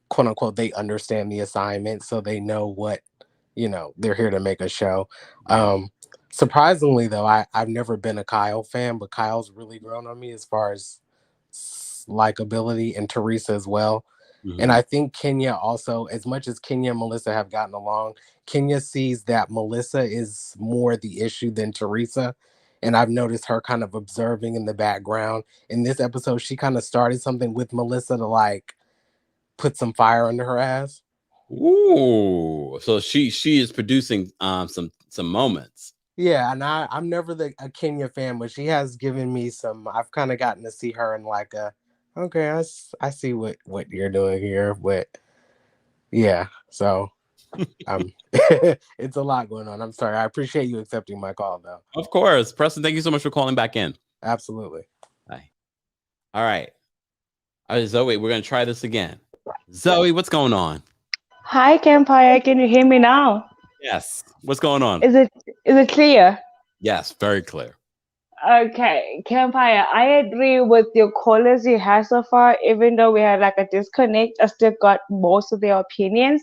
quote unquote they understand the assignment, so they know what they're here to make a show. Yeah. Surprisingly though, I've never been a Kyle fan, but Kyle's really grown on me as far as likability, and Teresa as well. And Mhm. I think Kenya also, as much as Kenya and Melissa have gotten along, Kenya sees that Melissa is more the issue than Teresa. And I've noticed her kind of observing in the background. In this episode, she kind of started something with Melissa to like put some fire under her ass. Ooh. So she is producing some moments. Yeah, and I'm never a Kenya fan, but she has given me some. I've kind of gotten to see her in like a, okay, I see what you're doing here, but yeah, so it's a lot going on. I'm sorry. I appreciate you accepting my call, though. Of course. Preston, thank you so much for calling back in. Absolutely. Bye. All right. Zoe, we're gonna try this again. Zoe, what's going on? Hi, Kempire. Can you hear me now? Yes. What's going on? Is it clear? Yes, very clear. Okay, Kempire. I agree with your callers you had so far. Even though we had like a disconnect, I still got most of their opinions.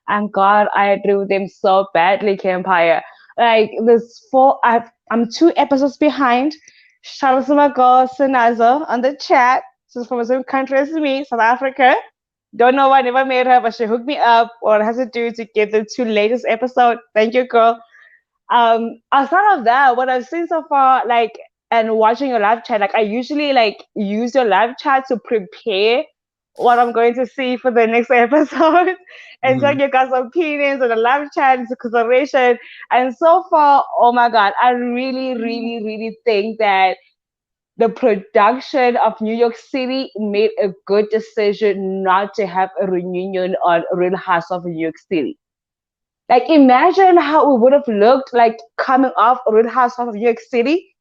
And God, I agree with them so badly, Kempire. Like this I'm 2 episodes behind. Shout out to my girl Sanaza on the chat. She's from the same country as me, South Africa. Don't know why I never met her, but she hooked me up or has to do to get the two latest episode. Thank you, girl. Outside of that, what I've seen so far, like, and watching your live chat, like, I usually like use your live chat to prepare what I'm going to see for the next episode and Mhm. take your guys' opinions on the live chat into consideration. And so far, oh my God, I really, really, really think that the production of New York City made a good decision not to have a reunion on Real House of New York City. Like, imagine how it would have looked like coming off Real House of New York City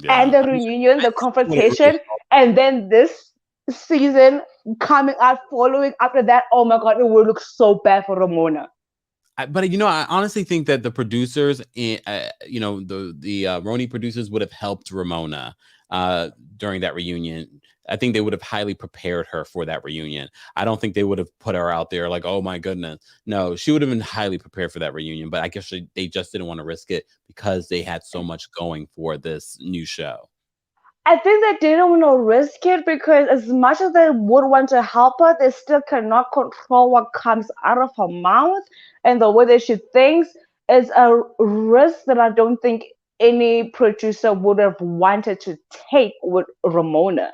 and Yeah. the reunion, the What it really confrontation, and then this season coming out following after that. Oh my God, it would look so bad for Ramona. But I honestly think that the producers, the Roni producers would have helped Ramona during that reunion. I think they would have highly prepared her for that reunion. I don't think they would have put her out there like, oh my goodness. No, she would have been highly prepared for that reunion. But I guess they just didn't want to risk it because they had so much going for this new show. I think they didn't want to risk it because as much as they would want to help her, they still cannot control what comes out of her mouth and the way that she thinks is a risk that I don't think any producer would have wanted to take with Ramona.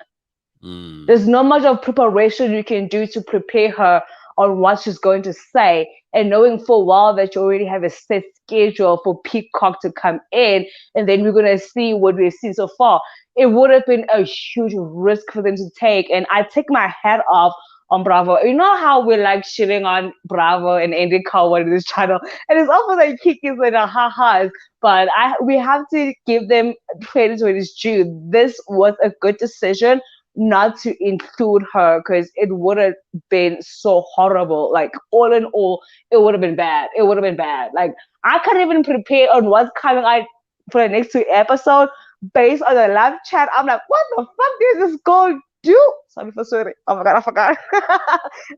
Mm. There's not much of preparation you can do to prepare her on what she's going to say. And knowing full well that you already have a set schedule for Peacock to come in, and then we're going to see what we've seen so far, it would have been a huge risk for them to take. And I take my hat off on Bravo. You know how we like shitting on Bravo and Andy Coward in this channel, and it's almost like kikis and ha-has. But we have to give them credit where it is due. This was a good decision not to include her because it would have been so horrible. Like, all in all, it would have been bad. It would have been bad. Like, I can't even prepare on what's coming out for the next two episodes based on the live chat. I'm like, what the fuck did this girl do? Sorry for swearing. Oh my God, I forgot.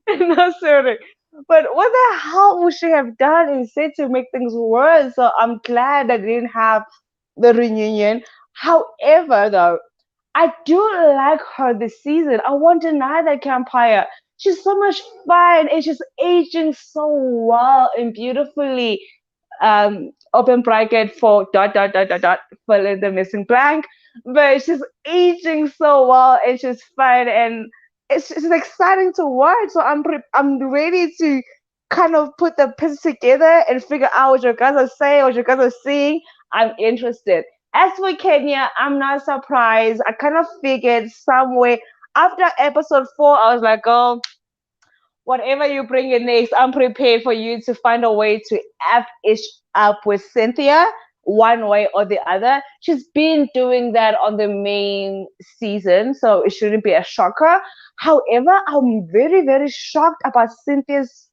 No swearing. But what the hell would she have done instead to make things worse? So I'm glad that they didn't have the reunion. However, though, I do like her this season. I won't deny that, Kempire. She's so much fun and she's aging so well and beautifully. Open bracket for dot dot dot dot dot, fill in the missing blank. But she's aging so well and she's fun and it's exciting to watch. So I'm ready to kind of put the pieces together and figure out what you guys are saying, what you guys are seeing. I'm interested. As for Kenya, I'm not surprised. I kind of figured somewhere after episode 4, I was like, oh, whatever you bring in next, I'm prepared for you to find a way to F-ish up with Cynthia one way or the other. She's been doing that on the main season, so it shouldn't be a shocker. However, I'm very, very shocked about Cynthia's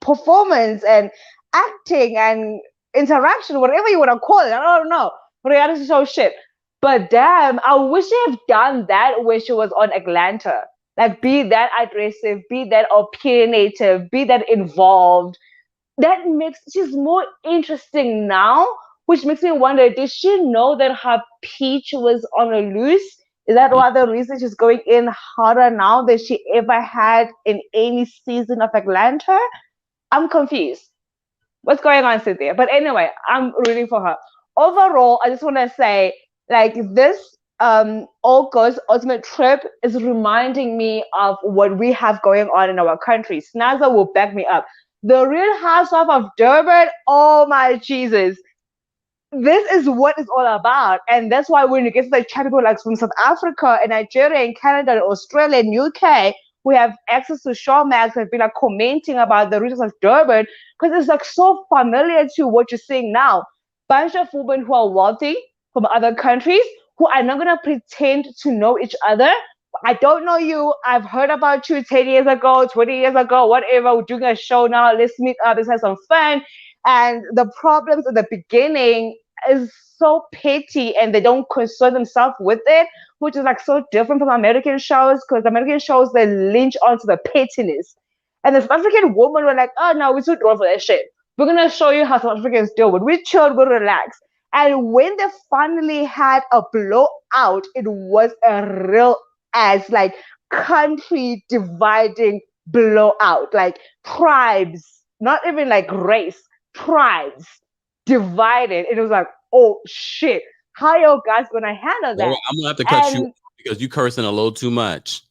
performance and acting and interaction, whatever you want to call it. I don't know. Reality show shit. But damn, I wish they have done that when she was on Atlanta. Like, be that aggressive, be that opinionative, be that involved. That makes she's more interesting now, which makes me wonder, did she know that her peach was on a loose? Is that why the reason she's going in harder now than she ever had in any season of Atlanta? I'm confused. What's going on, Cynthia? But anyway, I'm rooting for her. Overall, I just want to say, like, this All Girls Ultimate Trip is reminding me of what we have going on in our country. Snazza will back me up. The Real Housewives of Durban, oh my Jesus. This is what it's all about. And that's why when you get to the chat people like from South Africa and Nigeria and Canada and Australia and UK, we have access to Showmax and been like commenting about the regions of Durban because it's like so familiar to what you're seeing now. Bunch of women who are wealthy from other countries who are not gonna pretend to know each other. I don't know you. I've heard about you 10 years ago, 20 years ago, whatever. We're doing a show now. Let's meet up. Let's have some fun. And the problems at the beginning is so petty and they don't concern themselves with it, which is like so different from American shows because American shows they lynch onto the pettiness. And the South African women were like, oh no, we're too grown for that shit. We're gonna show you how South Africans deal with. We chill, we relax. And when they finally had a blowout, it was a real ass like country dividing blowout, like tribes, not even like race, tribes divided. It was like, oh shit, how you guys gonna handle Well, that? I'm gonna have to cut you And off because you cursing a little too much.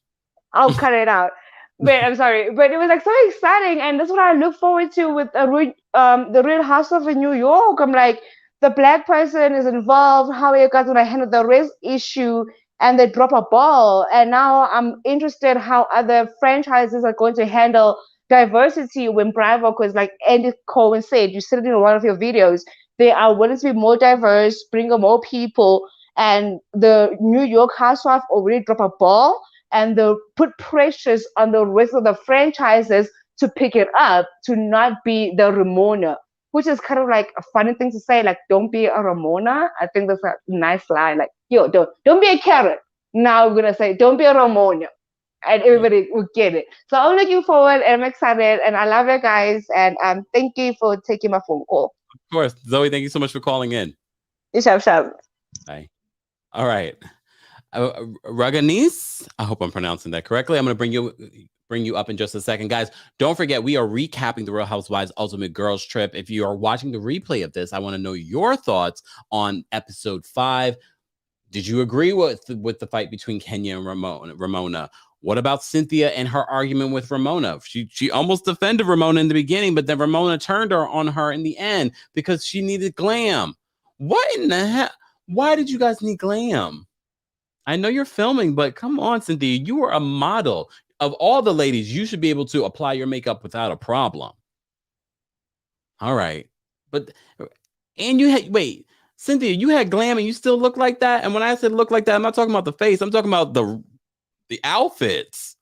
I'll cut it out. But I'm sorry, but it was like so exciting, and that's what I look forward to with the Real House of New York. I'm like, the black person is involved. How are you guys gonna handle the race issue? And they drop a ball. And now I'm interested how other franchises are going to handle diversity when Bravo, because like Andy Cohen said, you said it in one of your videos, they are willing to be more diverse, bring on more people. And the New York housewife already dropped a ball, and they put pressures on the rest of the franchises to pick it up, to not be the Ramona, which is kind of like a funny thing to say, like don't be a Ramona. I think that's a nice line, like yo, don't be a Karen. Now we're gonna say don't be a Ramona, and everybody will get it. So I'm looking forward, and I'm excited, and I love you guys, and thank you for taking my phone call. Of course, Zoe. Thank you so much for calling in. Shab shab. Bye. All right. Raganis, I hope I'm pronouncing that correctly. I'm going to bring you up in just a second. Guys, don't forget, we are recapping the Real Housewives Ultimate Girls Trip. If you are watching the replay of this, I want to know your thoughts on episode 5. Did you agree with the fight between Kenya and Ramona? What about Cynthia and her argument with Ramona? She almost defended Ramona in the beginning, but then Ramona turned on her in the end because she needed glam. What in the hell? Why did you guys need glam? I know you're filming, but come on, Cynthia. You are a model. Of all the ladies, you should be able to apply your makeup without a problem. All right. But, and you had, wait, Cynthia, you had glam and you still look like that? And when I said look like that, I'm not talking about the face. I'm talking about the outfits.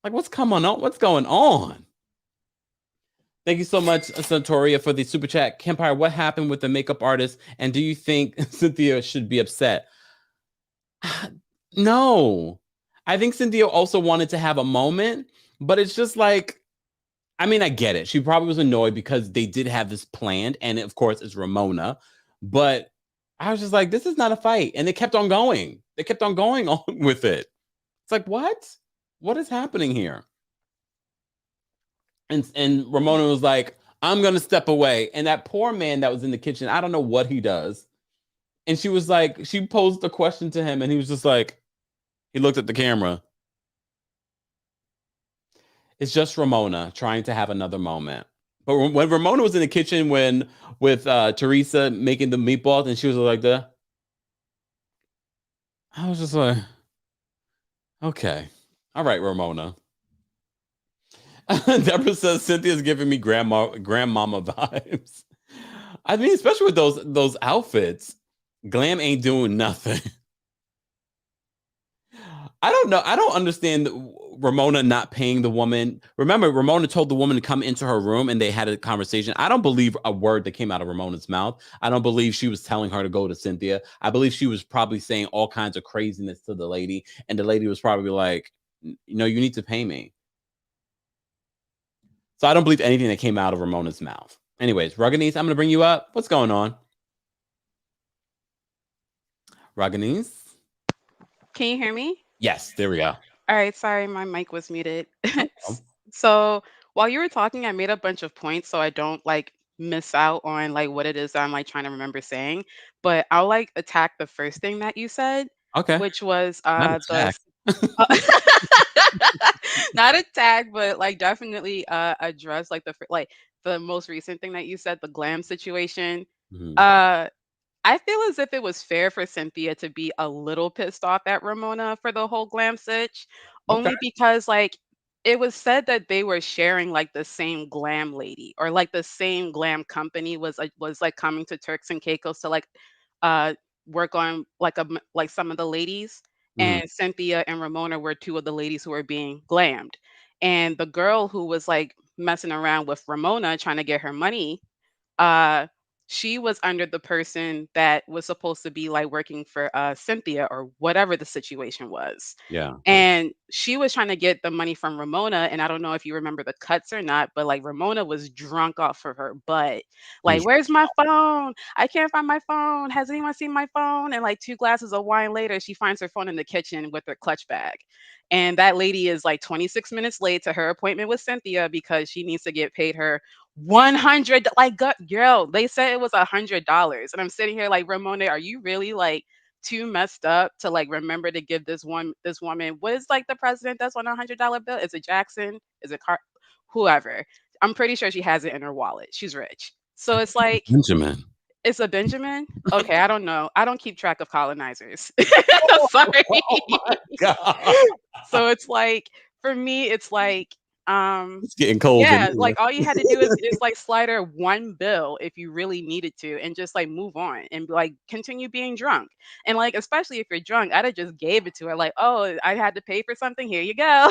Like, what's going on? Thank you so much, Santoria, for the super chat. Kempire, what happened with the makeup artist? And do you think Cynthia should be upset? No. I think Cynthia also wanted to have a moment, but it's just like, I mean, I get it. She probably was annoyed because they did have this planned, and of course, it's Ramona. But I was just like, this is not a fight. And they kept on going. They kept on going on with it. It's like, what? What is happening here? And Ramona was like, I'm going to step away. And that poor man that was in the kitchen, I don't know what he does. And she was like, she posed a question to him, and he was just like, he looked at the camera. It's just Ramona trying to have another moment. But when Ramona was in the kitchen with Teresa making the meatballs, and she was like that, I was just like, okay. All right, Ramona. Deborah says Cynthia's giving me grandmama vibes. I mean, especially with those outfits. Glam ain't doing nothing. I don't know. I don't understand Ramona not paying the woman. Remember, Ramona told the woman to come into her room and they had a conversation. I don't believe a word that came out of Ramona's mouth. I don't believe she was telling her to go to Cynthia. I believe she was probably saying all kinds of craziness to the lady. And the lady was probably like, you need to pay me. So I don't believe anything that came out of Ramona's mouth. Anyways, Raganis, I'm going to bring you up. What's going on? Raganis? Can you hear me? Yes, there we go. All right, sorry, my mic was muted. So while you were talking, I made a bunch of points so I don't like miss out on like what it is that I'm like trying to remember saying. But I'll like attack the first thing that you said, Okay. which was Not the attack. not attack, but like definitely address like like the most recent thing that you said, the glam situation. Mhm. I feel as if it was fair for Cynthia to be a little pissed off at Ramona for the whole glam sitch, Okay. only because like it was said that they were sharing like the same glam lady or like the same glam company was like coming to Turks and Caicos to like uh work on like like some of the ladies, Mhm. and Cynthia and Ramona were two of the ladies who were being glammed, and the girl who was like messing around with Ramona trying to get her money, uh she was under the person that was supposed to be like working for Cynthia or whatever the situation was. Yeah. And she was trying to get the money from Ramona. And I don't know if you remember the cuts or not, but like Ramona was drunk off of her butt. Like, where's my phone? I can't find my phone. Has anyone seen my phone? And like 2 glasses of wine later, she finds her phone in the kitchen with her clutch bag. And that lady is like 26 minutes late to her appointment with Cynthia because she needs to get paid her 100, like, girl, they said it was $100, and I'm sitting here like, Ramona, are you really like too messed up to like remember to give this woman, what is like the president that's on $100 bill? Is it Jackson? Is it whoever? I'm pretty sure she has it in her wallet. She's rich. So it's like, Benjamin. it's a Benjamin. Okay, I don't know. I don't keep track of colonizers. Sorry. God. So it's like, for me, it's like, It's getting cold in yeah, here. like all you had to do is like slide her one bill if you really needed to, and just like move on and like continue being drunk. And like, especially if you're drunk, I'd have just gave it to her, like, oh, I had to pay for something. Here you go.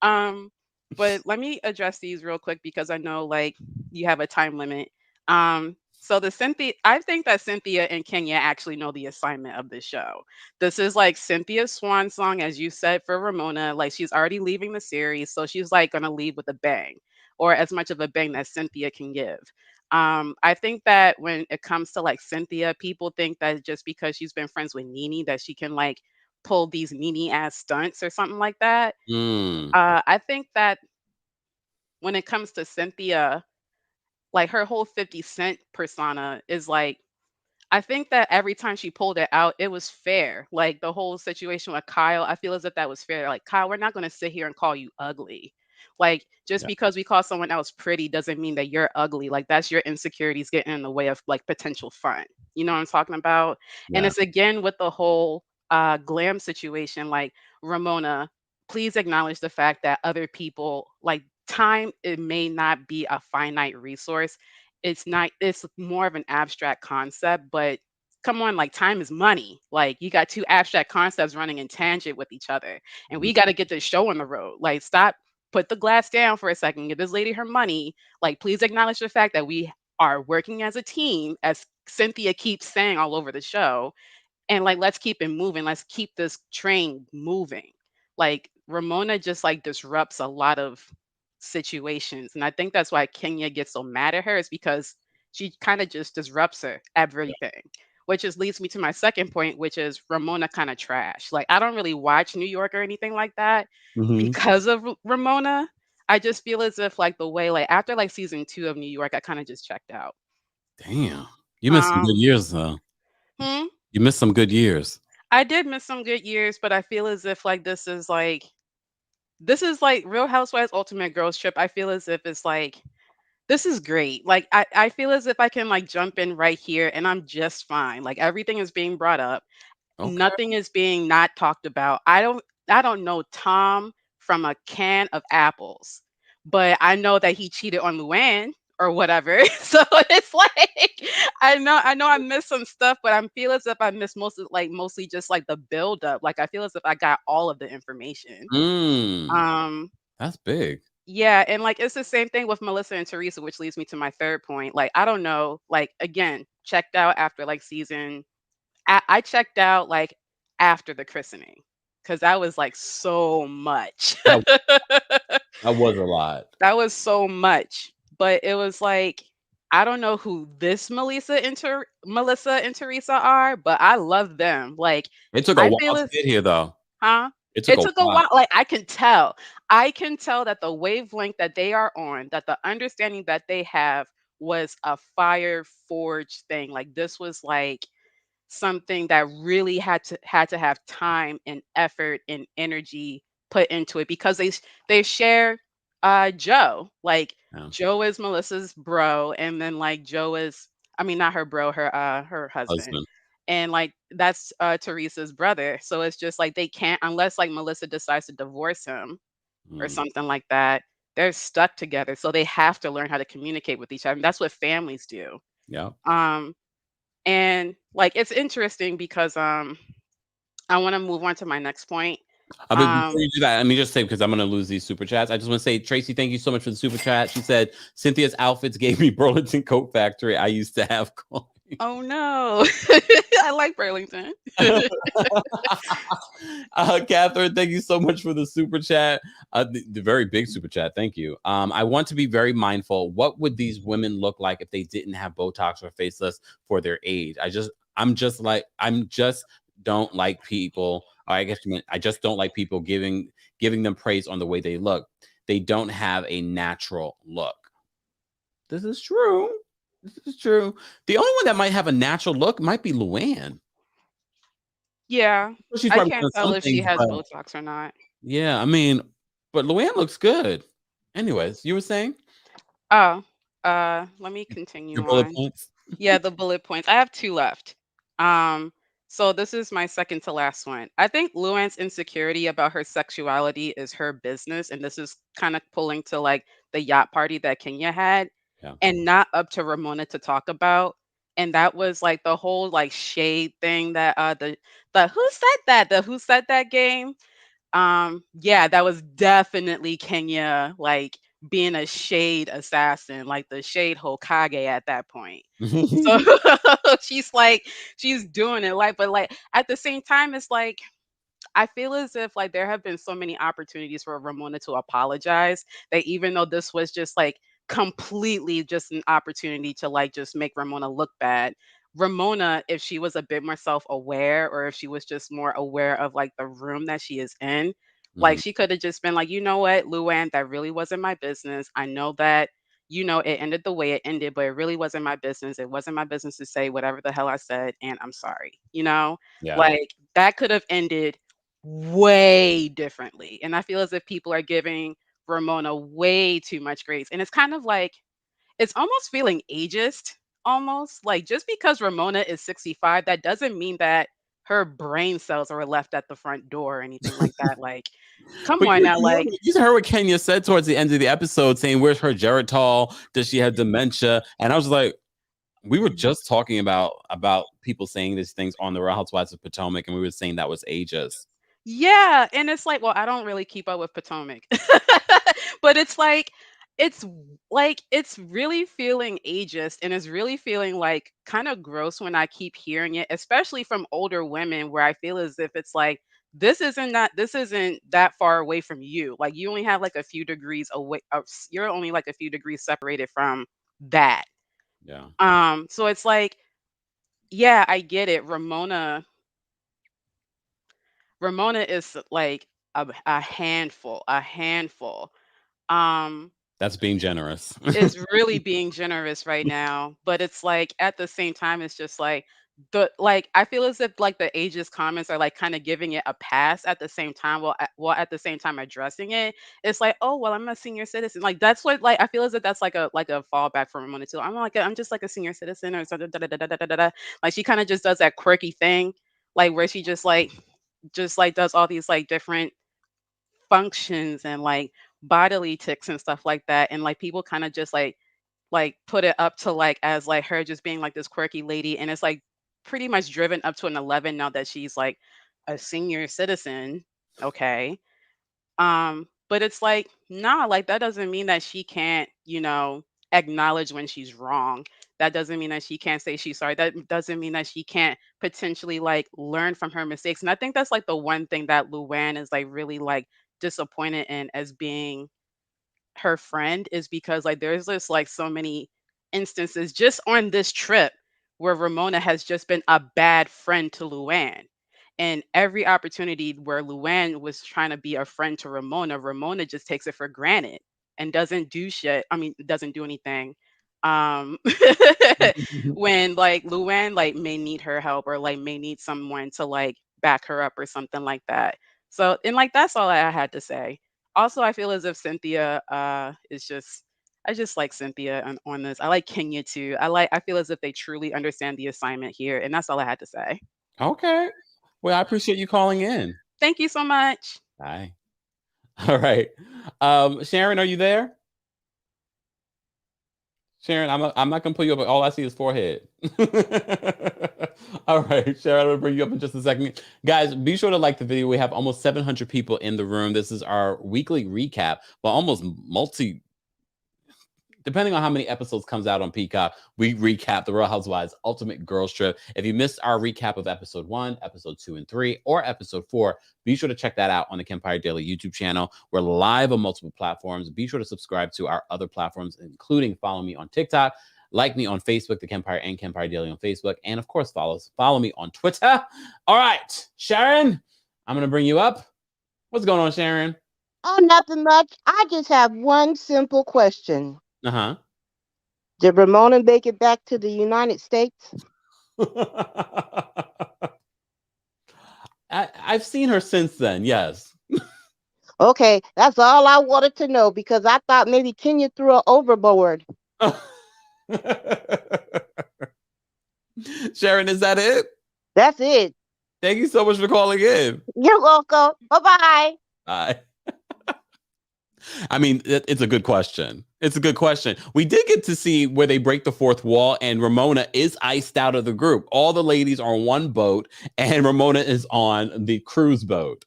Um, but let me address these real quick because I know like you have a time limit. So I think that Cynthia and Kenya actually know the assignment of this show. This is like Cynthia's swan song, as you said, for Ramona. Like, she's already leaving the series, so she's like gonna leave with a bang, or as much of a bang that Cynthia can give. I think that when it comes to like Cynthia, people think that just because she's been friends with Nene that she can like pull these Nene ass stunts or something like that. Mm. I think that when it comes to Cynthia, like her whole 50 Cent persona is like, I think that every time she pulled it out, it was fair. Like the whole situation with Kyle, I feel as if that was fair. Like, Kyle, we're not going to sit here and call you ugly. Like, just Yeah. because we call someone else pretty doesn't mean that you're ugly. Like, that's your insecurities getting in the way of like potential fun. You know what I'm talking about? And Yeah. it's again with the whole glam situation. Like, Ramona, please acknowledge the fact that other people, like, time, it may not be a finite resource. It's not, it's more of an abstract concept, but come on, like, time is money. Like, you got two abstract concepts running in tangent with each other, and we got to get this show on the road. Like, stop, put the glass down for a second, give this lady her money. Like, please acknowledge the fact that we are working as a team, as Cynthia keeps saying all over the show, and like, let's keep it moving, let's keep this train moving. Like, Ramona just like disrupts a lot of situations, and I think that's why Kenya gets so mad at her, is because she kind of just disrupts her everything, which is leads me to my second point, which is Ramona kind of trash. Like, I don't really watch New York or anything like that Hmm. because of Ramona. I just feel as if like the way, like, after like season 2 of New York, I kind of just checked out. Damn. You missed some good um years, though. hmm? You missed some good years. I did miss some good years, but I feel as if like this is like Real Housewives Ultimate Girls Trip. I feel as if it's like, this is great. Like, I feel as if I can like jump in right here and I'm just fine. Like, everything is being brought up. Okay. Nothing is being not talked about. I don't know Tom from a can of apples, but I know that he cheated on Luann or whatever. So it's like, I know I missed some stuff, but I feel as if I missed mostly just like the build up. Like, I feel as if I got all of the information. Mm. Um That's big. yeah, and like, it's the same thing with Melissa and Teresa, which leads me to my third point. Like, I don't know, like, again, checked out after like I checked out like after the christening, because that was like so much. That, that was a lot. That was so much. But it was like, I don't know who this Melissa and Teresa are, but I love them. Like, It took a I while feel to as get here, though. huh? It took It a took a while. while. Like, I can tell. I can tell that the wavelength that they are on, that the understanding that they have was a fire forged thing. Like, this was like something that really had to have time and effort and energy put into it, because they share Joe. Like, Yeah. Joe is Melissa's bro, and then like Joe is, I mean, not her bro, her husband. Husband. And like, that's Teresa's brother. So it's just like, they can't, unless like Melissa decides to divorce him or Mm. something like that, they're stuck together. So they have to learn how to communicate with each other. That's what families do. Yeah. Um and like, it's interesting because I want to move on to my next point. But before Um you do that, let me just say, because I'm going to lose these super chats, I just want to say, Tracy, thank you so much for the super chat. She said, Cynthia's outfits gave me Burlington Coat Factory. I used to have coin. oh no. I like Burlington. Catherine, thank you so much for the super chat. The very big super chat. Thank you. I want to be very mindful. What would these women look like if they didn't have Botox or faceless for their age? I'm just don't like people. I guess you meant I just don't like people giving them praise on the way they look. they don't have a natural look. This is true. This is true. The only one that might have a natural look might be Luann. Yeah, She's I probably can't done tell some if she things, has but Botox or not. yeah, I mean, but Luann looks good. Anyways, you were saying Oh, let me continue your bullet on. points? Yeah, the bullet points. I have 2 left. Um, so this is my second to last one. I think Luann's insecurity about her sexuality is her business, and this is kind of pulling to like the yacht party that Kenya had, Yeah. and not up to Ramona to talk about. And that was like the whole like shade thing that the who said that the who said that game. Yeah, that was definitely Kenya like being a shade assassin, like the shade Hokage at that point. So she's like, she's doing it like, but like at the same time, it's like I feel as if like there have been so many opportunities for Ramona to apologize that even though this was just like completely just an opportunity to like just make Ramona look bad. Ramona, if she was a bit more self-aware or if she was just more aware of like the room that she is in, like Mhm. she could have just been like, you know what, Luann, that really wasn't my business. I know that, you know, it ended the way it ended, but it really wasn't my business. It wasn't my business to say whatever the hell I said, and I'm sorry. You know, Yeah. like that could have ended way differently. And I feel as if people are giving Ramona way too much grace. And it's kind of like it's almost feeling ageist, almost like just because Ramona is 65, that doesn't mean that her brain cells are left at the front door or anything like that. Like, come But on now, like you heard what Kenya said towards the end of the episode, saying, "Where's her Geritol? Does she have dementia?" And I was like, we were just talking about people saying these things on the Real Housewives of Potomac, and we were saying that was ageist. yeah, and it's like, well, I don't really keep up with Potomac. But it's really feeling ageist and it's really feeling like kind of gross when I keep hearing it, especially from older women where I feel as if it's like this isn't that far away from you. Like you only have like a few degrees away you're only like a few degrees separated from that. Yeah. So it's like, yeah, I get it. Ramona is like a handful, a handful. Um, That's being generous. is really being generous right now, but it's like at the same time, it's just like the like I feel as if like the ageist comments are like kind of giving it a pass at the same time, while at the same time addressing it. It's like, oh well, I'm a senior citizen. Like that's what like I feel as if that's like a fallback for Ramona too. I'm just like a senior citizen or something. Da, da, da, da, da, da, da. Like she kind of just does that quirky thing, like where she just like does all these like different functions and like bodily tics and stuff like that, and like people kind of just like put it up to like as like her just being like this quirky lady, and it's like pretty much driven up to an 11 now that she's like a senior citizen. Okay. But it's like, nah, like that doesn't mean that she can't, you know, acknowledge when she's wrong. That doesn't mean that she can't say she's sorry. That doesn't mean that she can't potentially like learn from her mistakes. And I think that's like the one thing that Luann is like really like disappointed in as being her friend, is because like there's just like so many instances just on this trip where Ramona has just been a bad friend to Luann. And every opportunity where Luann was trying to be a friend to Ramona, Ramona just takes it for granted and doesn't do shit. I mean, doesn't do anything. Um when like Luann like may need her help or like may need someone to like back her up or something like that. So and like that's all I had to say. Also, I feel as if Cynthia is just I just like Cynthia on this. I like Kenya too. I feel as if they truly understand the assignment here, and that's all I had to say. Okay. Well, I appreciate you calling in. Thank you so much. Bye. All right. Sharon, are you there? Sharon, I'm not gonna pull you up, but all I see is forehead. All right, Sharon, I'm gonna bring you up in just a second. Guys, be sure to like the video. We have almost 700 people in the room. This is our weekly recap, but almost depending on how many episodes comes out on Peacock, we recap the Real Housewives Ultimate Girls Trip. If you missed our recap of episode 1, episode 2 and 3, or episode 4, be sure to check that out on the Kempire Daily YouTube channel. We're live on multiple platforms. Be sure to subscribe to our other platforms, including follow me on TikTok, like me on Facebook, The Kempire and Kempire Daily on Facebook, and of course, follow me on Twitter. All right, Sharon, I'm going to bring you up. What's going on, Sharon? Oh, nothing much. I just have one simple question. Uh-huh. Did Ramona make it back to the United States? I've seen her since then, yes. Okay, that's all I wanted to know because I thought maybe Kenya threw her overboard. Sharon, is that it? That's it. Thank you so much for calling in. You're welcome. Bye-bye. Bye. I mean, it's a good question. It's a good question. We did get to see where they break the fourth wall, and Ramona is iced out of the group. All the ladies are on one boat, and Ramona is on the cruise boat.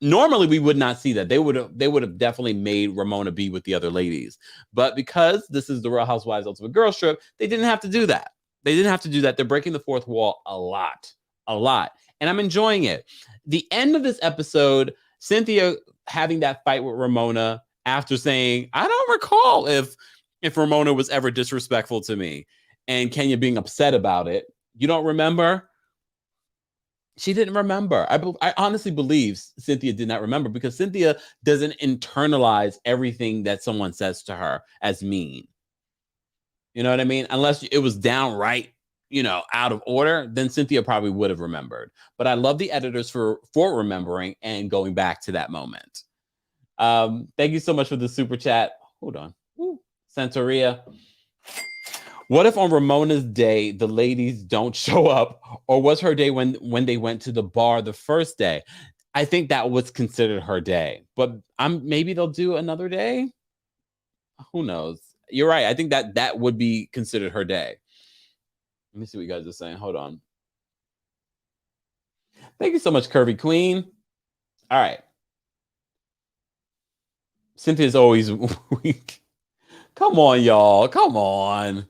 Normally, we would not see that. They would have definitely made Ramona be with the other ladies. But because this is the Real Housewives Ultimate Girls Trip, they didn't have to do that. They didn't have to do that. They're breaking the fourth wall a lot. And I'm enjoying it. The end of this episode, Cynthia having that fight with Ramona after saying, I don't recall if Ramona was ever disrespectful to me, and Kenya being upset about it. You don't remember? She didn't remember. I honestly believe Cynthia did not remember because Cynthia doesn't internalize everything that someone says to her as mean. You know what I mean? Unless it was downright, out of order, then Cynthia probably would have remembered. But I love the editors for remembering and going back to that moment. Thank you so much for the super chat. Hold on. Santoria. What if on Ramona's day, the ladies don't show up? Or was her day when they went to the bar the first day? I think that was considered her day. But maybe they'll do another day? Who knows? You're right. I think that would be considered her day. Let me see what you guys are saying. Hold on. Thank you so much, Curvy Queen. All right. Cynthia's always weak. Come on, y'all. Come on.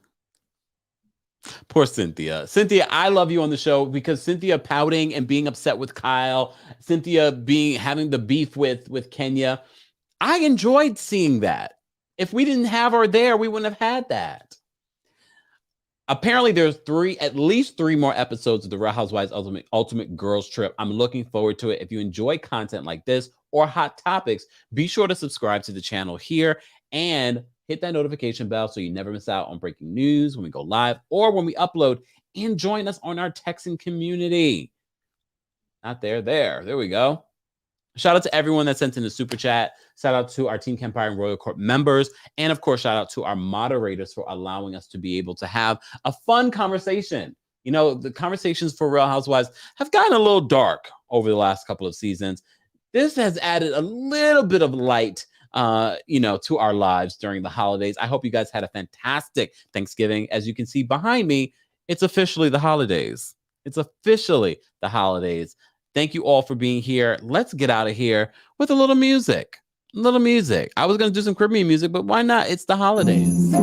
Poor Cynthia. Cynthia, I love you on the show because Cynthia pouting and being upset with Kyle, Cynthia having the beef with Kenya. I enjoyed seeing that. If we didn't have her there, we wouldn't have had that. Apparently, there's at least three more episodes of the Real Housewives Ultimate Girls Trip. I'm looking forward to it. If you enjoy content like this or hot topics, be sure to subscribe to the channel here and hit that notification bell so you never miss out on breaking news when we go live or when we upload, and join us on our Texan community. Not there. There we go. Shout out to everyone that sent in the super chat. Shout out to our Team Kempire and Royal Court members. And of course, shout out to our moderators for allowing us to be able to have a fun conversation. The conversations for Real Housewives have gotten a little dark over the last couple of seasons. This has added a little bit of light to our lives during the holidays. I hope you guys had a fantastic Thanksgiving. As you can see behind me, it's officially the holidays. Thank you all for being here. Let's get out of here with a little music. I was going to do some Caribbean music, but why not? It's the holidays.